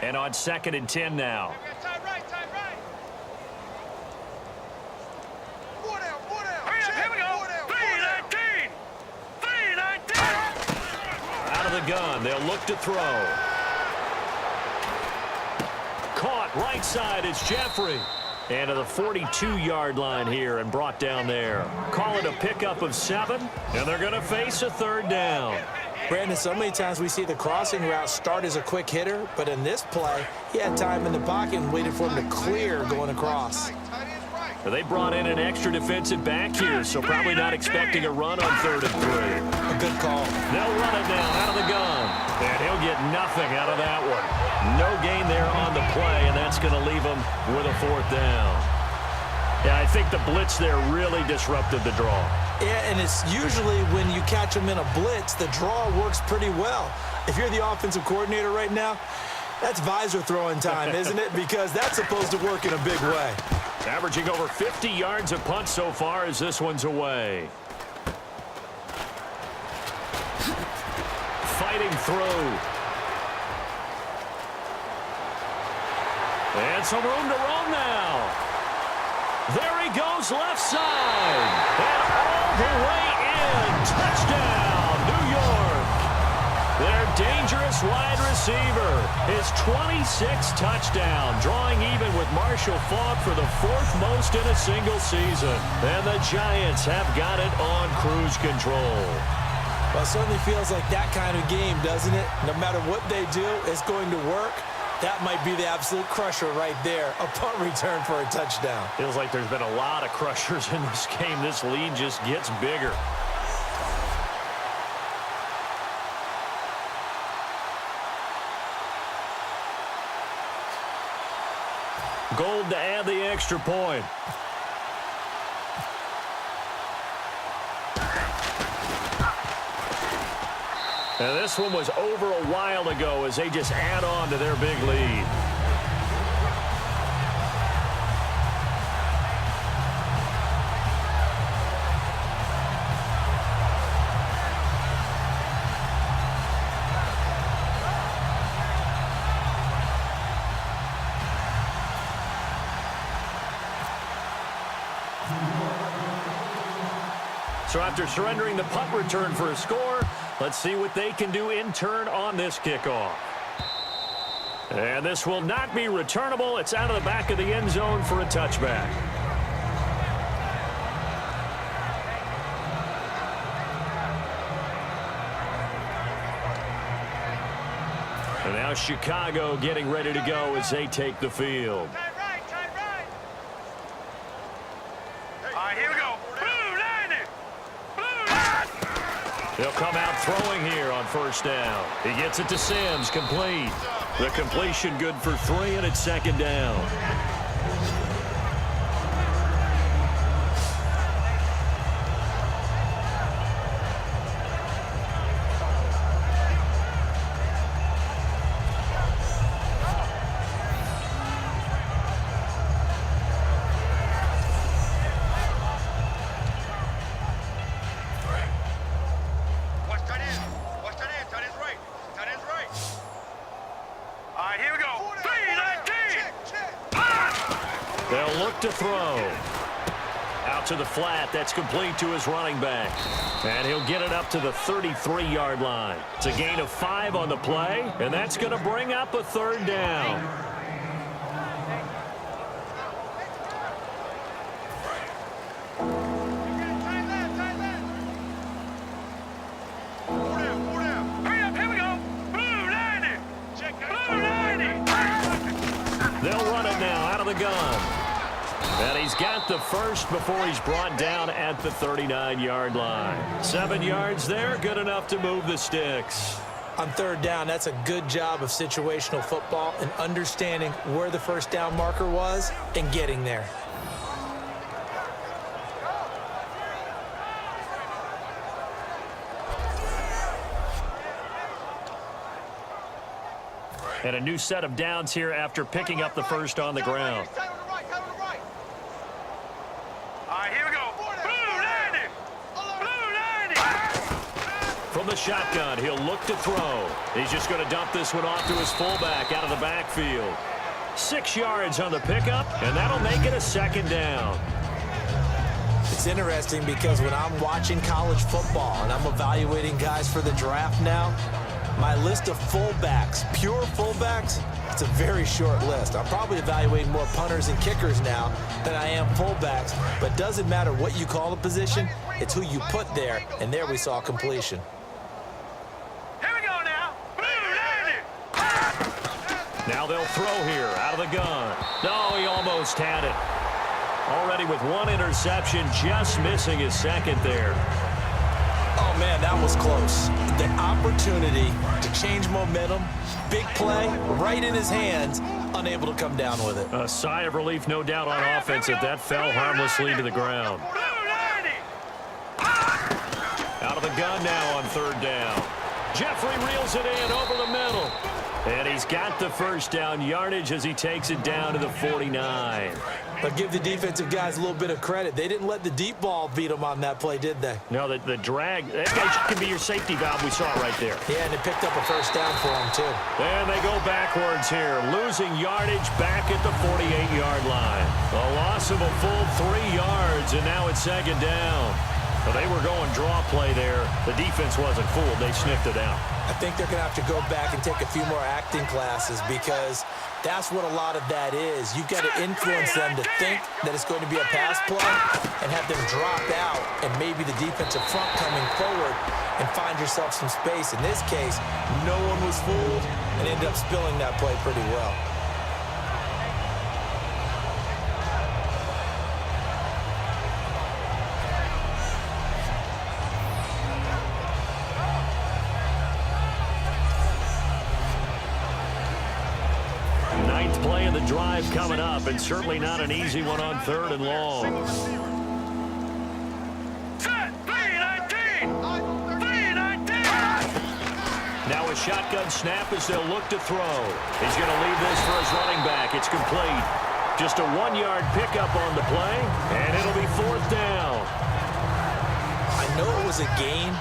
B: And on 2nd and 10 now.
D: Time right. Here we go. 3-19. 3-19.
B: Out of the gun. They'll look to throw. Caught right side. It's Jeffrey. And to the 42-yard line here and brought down there. Call it a pickup of 7. And they're going to face a 3rd down.
C: Brandon, so many times we see the crossing route start as a quick hitter, but in this play, he had time in the pocket and waited for him to clear going across.
B: They brought in an extra defensive back here, so probably not expecting a run on 3rd and 3.
C: A good call.
B: They'll run it now out of the gun. And he'll get nothing out of that one. No gain there on the play, and that's going to leave him with a 4th down. Yeah, I think the blitz there really disrupted the draw.
C: Yeah, and it's usually when you catch them in a blitz, the draw works pretty well. If you're the offensive coordinator right now, that's visor throwing time, isn't it? Because that's supposed to work in a big way.
B: Averaging over 50 yards a punt so far as this one's away. fighting through. And some room to roam now. There he goes, left side. And all the way in. Touchdown, New York. Their dangerous wide receiver. His 26th touchdown, drawing even with Marshall Faulk for the 4th most in a single season. And the Giants have got it on cruise control.
C: Well, it certainly feels like that kind of game, doesn't it? No matter what they do, it's going to work. That might be the absolute crusher right there. A punt return for a touchdown.
B: Feels like there's been a lot of crushers in this game. This lead just gets bigger. Gold to add the extra point. And this one was over a while ago as they just add on to their big lead. So after surrendering the punt return for a score, let's see what they can do in turn on this kickoff. And this will not be returnable. It's out of the back of the end zone for a touchback. And now Chicago getting ready to go as they take the field.
D: Tight right, tight right. All right, here we go. Blue 90. Blue 90.
B: They'll come out throwing here on first down. He gets it to Sims, complete. The completion good for 3, and it's second down.
D: Watch tight end. Watch tight end. Tight end's right. Tight end's right. All right, here we go. 3-19.
B: They'll look to throw. Out to the flat. That's complete to his running back. And he'll get it up to the 33-yard line. It's a gain of 5 on the play, and that's going to bring up a third down.
D: Tight left, tight left. 4 down, 4 down. Hurry up, here we go. Blue 90. Check Blue 90.
B: They'll run it now out of the gun. And he's got the first before he's brought down at the 39-yard line. 7 yards there, good enough to move the sticks.
C: On third down, that's a good job of situational football and understanding where the first down marker was and getting there.
B: And a new set of downs here after picking up the first on the ground.
D: Tight on the right, tight on the right. All right, here we go. Blue 90. Blue 90.
B: From the shotgun, he'll look to throw. He's just going to dump this one off to his fullback out of the backfield. 6 yards on the pickup, and that'll make it a second down.
C: It's interesting because when I'm watching college football and I'm evaluating guys for the draft now, my list of fullbacks, pure fullbacks, it's a very short list. I'm probably evaluating more punters and kickers now than I am fullbacks, but it doesn't matter what you call the position, it's who you put there, and there we saw completion.
D: Here we go now. Blue 90.
B: Now they'll throw here out of the gun. No, he almost had it. Already with 1 interception, just missing his second there.
C: Oh, man, that was close. The opportunity to change momentum, big play, right in his hands, unable to come down with it.
B: A sigh of relief, no doubt, on offense that that fell harmlessly to the ground.
D: Blue 90.
B: Out of the gun now on third down. Jeffrey reels it in over the middle. And he's got the first down yardage as he takes it down to the 49.
C: But give the defensive guys a little bit of credit. They didn't let the deep ball beat them on that play, did they?
B: No, the drag, that guy can be your safety valve. We saw it right there.
C: Yeah, and it picked up a first down for them, too.
B: And they go backwards here, losing yardage back at the 48-yard line. A loss of a full 3 yards, and now it's second down. Well, they were going draw play there. The defense wasn't fooled. They sniffed it out.
C: I think they're going to have to go back and take a few more acting classes because that's what a lot of that is. You've got to influence them to think that it's going to be a pass play and have them drop out and maybe the defensive front coming forward and find yourself some space. In this case, no one was fooled and ended up spilling that play pretty well.
B: Ninth play of the drive coming up, and certainly not an easy one on 3rd and long.
D: Set, 3-19! 3-19!
B: Now a shotgun snap as they'll look to throw. He's going to leave this for his running back. It's complete. Just a 1-yard pickup on the play, and it'll be 4th down.
C: I know it was a gain,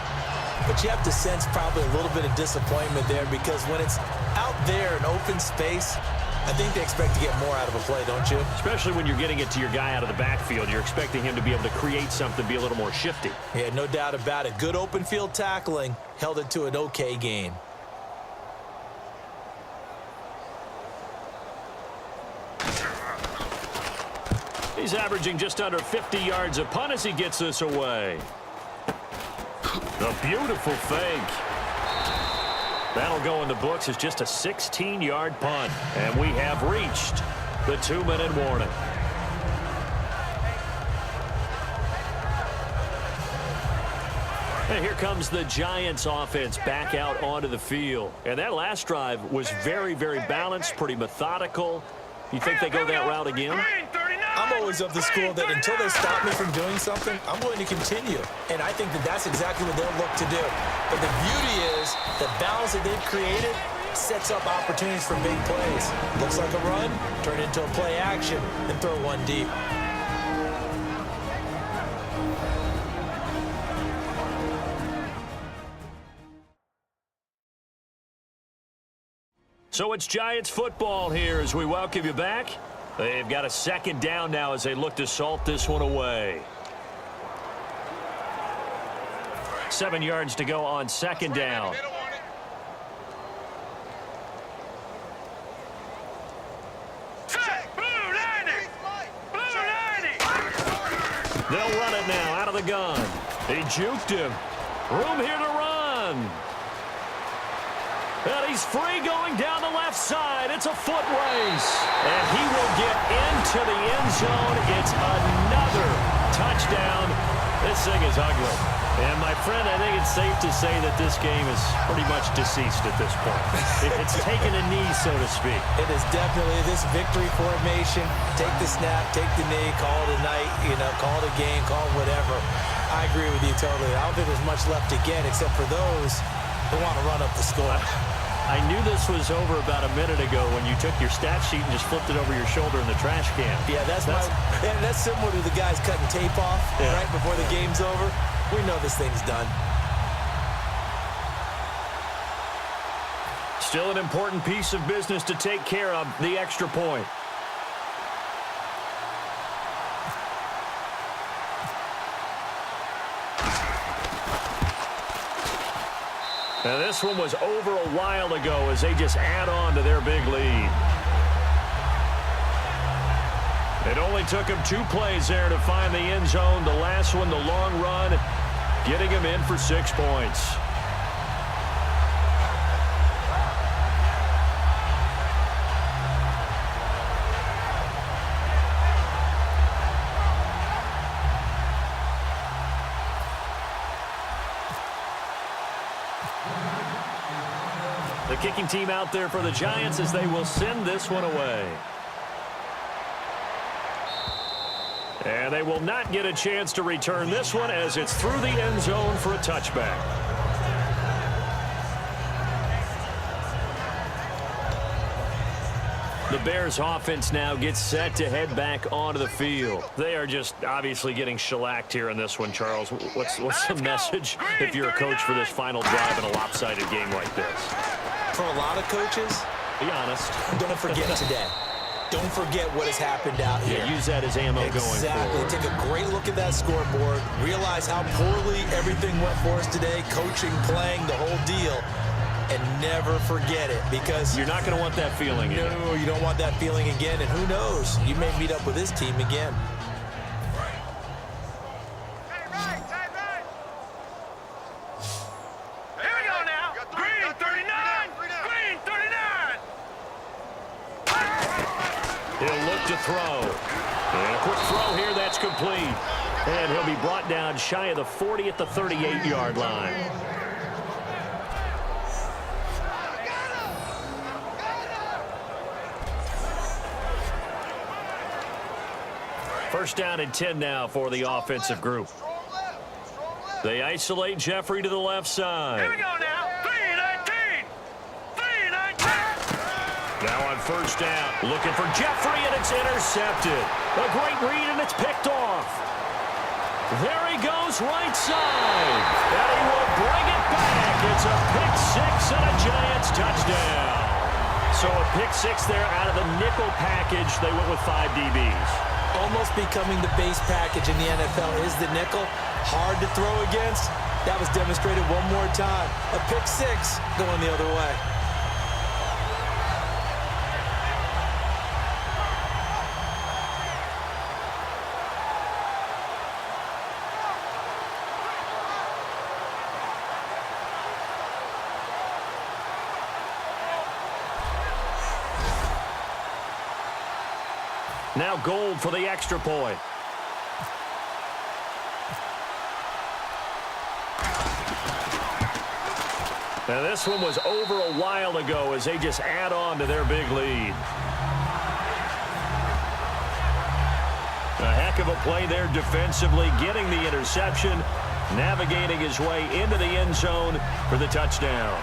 C: but you have to sense probably a little bit of disappointment there because when it's out there in open space, I think they expect to get more out of a play, don't you?
B: Especially when you're getting it to your guy out of the backfield. You're expecting him to be able to create something, be a little more shifty.
C: Yeah, no doubt about it. Good open field tackling held it to an okay gain.
B: He's averaging just under 50 yards a punt as he gets this away. A beautiful fake. That'll go in the books as just a 16-yard punt. And we have reached the 2-minute warning. And here comes the Giants offense back out onto the field. And that last drive was very, very balanced, pretty methodical. You think they go that route again?
C: I'm always of the school that until they stop me from doing something, I'm going to continue. And I think that that's exactly what they'll look to do. But the beauty is the balance that they've created sets up opportunities for big plays. Looks like a run, turn it into a play action, and throw one deep.
B: So it's Giants football here as we welcome you back. They've got a second down now as they look to salt this one away. 7 yards to go on second down. They'll run it now out of the gun. He juked him. Room here to run. And he's free going down the left side. It's a foot race. And he will get into the end zone. It's another touchdown. This thing is ugly. And, my friend, I think it's safe to say that this game is pretty much deceased at this point. It's taken a knee, so to speak.
C: It is definitely this victory formation. Take the snap, take the knee, call it a night, call it a game, call it whatever. I agree with you totally. I don't think there's much left to get except for those who want to run up the score.
B: I knew this was over about a minute ago when you took your stat sheet and just flipped it over your shoulder in the trash can.
C: Yeah, that's similar to the guys cutting tape off right before the game's over. We know this thing's done.
B: Still an important piece of business to take care of, the extra point. Now this one was over a while ago as they just add on to their big lead. It only took him 2 plays there to find the end zone. The last one, the long run, getting him in for 6 points. The kicking team out there for the Giants as they will send this one away. And they will not get a chance to return this one as it's through the end zone for a touchback. The Bears offense now gets set to head back onto the field. They are just obviously getting shellacked here in this one, Charles. What's the message if you're a coach for this final drive in a lopsided game like this?
C: For a lot of coaches,
B: be honest.
C: Don't forget today. Don't forget what has happened out here.
B: Yeah, use that as ammo going forward.
C: Exactly. Take a great look at that scoreboard. Realize how poorly everything went for us today. Coaching, playing, the whole deal. And never forget it, because
B: you're not going to want that feeling again.
C: No, you don't want that feeling again. And who knows? You may meet up with this team again.
D: Here we go now. Green 39. Green 39.
B: He'll look to throw. And a quick throw here, that's complete. And he'll be brought down shy of the 40 at the 38-yard line. First down and 10 now for the offensive group. They isolate Jeffrey to the left side.
D: Here we go now. 3-19. 3-19.
B: Now on first down, looking for Jeffrey, and it's intercepted. A great read, and it's picked off. There he goes, right side. And he will bring it back. It's a pick six and a Giants touchdown. So a pick six there out of the nickel package. They went with 5 DBs.
C: Almost becoming the base package in the NFL is the nickel. Hard to throw against. That was demonstrated one more time. A pick six going the other way.
B: Now Gold for the extra point. Now this one was over a while ago as they just add on to their big lead. A heck of a play there defensively, getting the interception, navigating his way into the end zone for the touchdown.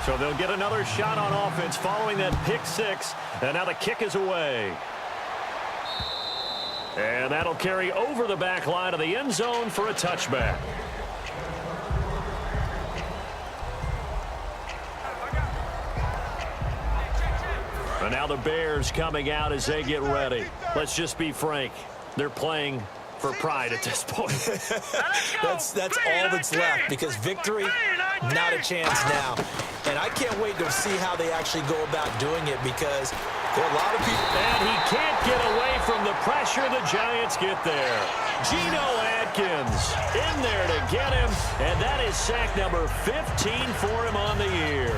B: So they'll get another shot on offense following that pick six. And now the kick is away. And that'll carry over the back line of the end zone for a touchback. And now the Bears coming out as they get ready. Let's just be frank. They're playing for pride at this point.
C: That's all that's left, because victory, not a chance now. And I can't wait to see how they actually go about doing it, because there are a lot of people.
B: And he can't get away from the pressure. The Giants get there. Geno Atkins in there to get him, and that is sack number 15 for him on the year.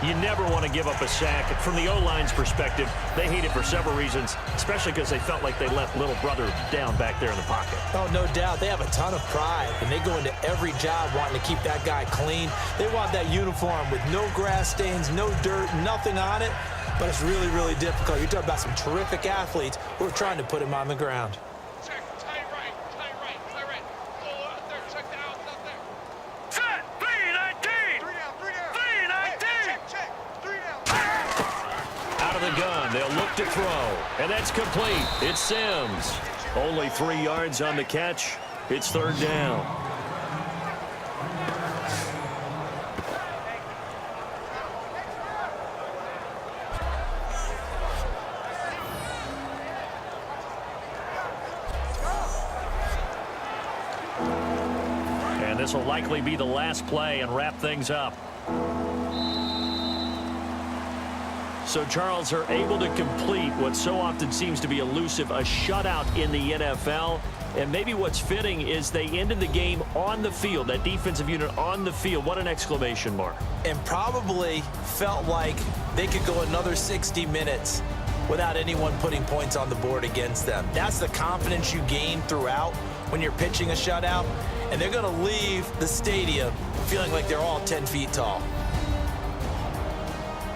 B: You never want to give up a sack. From the O-line's perspective, they hate it for several reasons, especially because they felt like they left little brother down back there in the pocket.
C: Oh, no doubt. They have a ton of pride, and they go into every job wanting to keep that guy clean. They want that uniform with no grass stains, no dirt, nothing on it, but it's really, really difficult. You're talking about some terrific athletes who are trying to put him on the ground.
D: Check, tie right. Go out there, check the outs out there. Set, 3-19. 3 down. 3-19. Check. 3 down.
B: Out of the gun, they'll look to throw, and that's complete. It's Sims. Only 3 yards on the catch. It's third down. And this will likely be the last play and wrap things up. So Charles are able to complete what so often seems to be elusive, a shutout in the NFL. And maybe what's fitting is they ended the game on the field, that defensive unit on the field. What an exclamation mark.
C: And probably felt like they could go another 60 minutes without anyone putting points on the board against them. That's the confidence you gain throughout when you're pitching a shutout. And they're going to leave the stadium feeling like they're all 10 feet tall.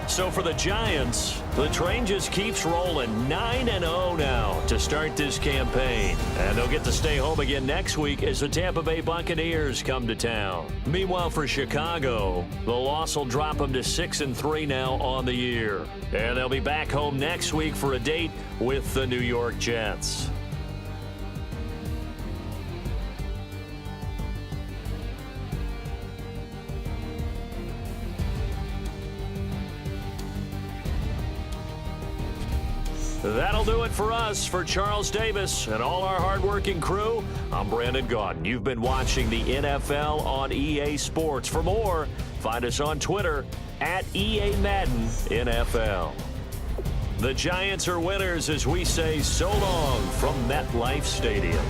B: So for the Giants, the train just keeps rolling 9-0 now to start this campaign. And they'll get to stay home again next week as the Tampa Bay Buccaneers come to town. Meanwhile, for Chicago, the loss will drop them to 6-3 now on the year. And they'll be back home next week for a date with the New York Jets. That'll do it for us. For Charles Davis and all our hardworking crew, I'm Brandon Gaudin. You've been watching the NFL on EA Sports. For more, find us on Twitter at EA Madden NFL. The Giants are winners as we say so long from MetLife Stadium.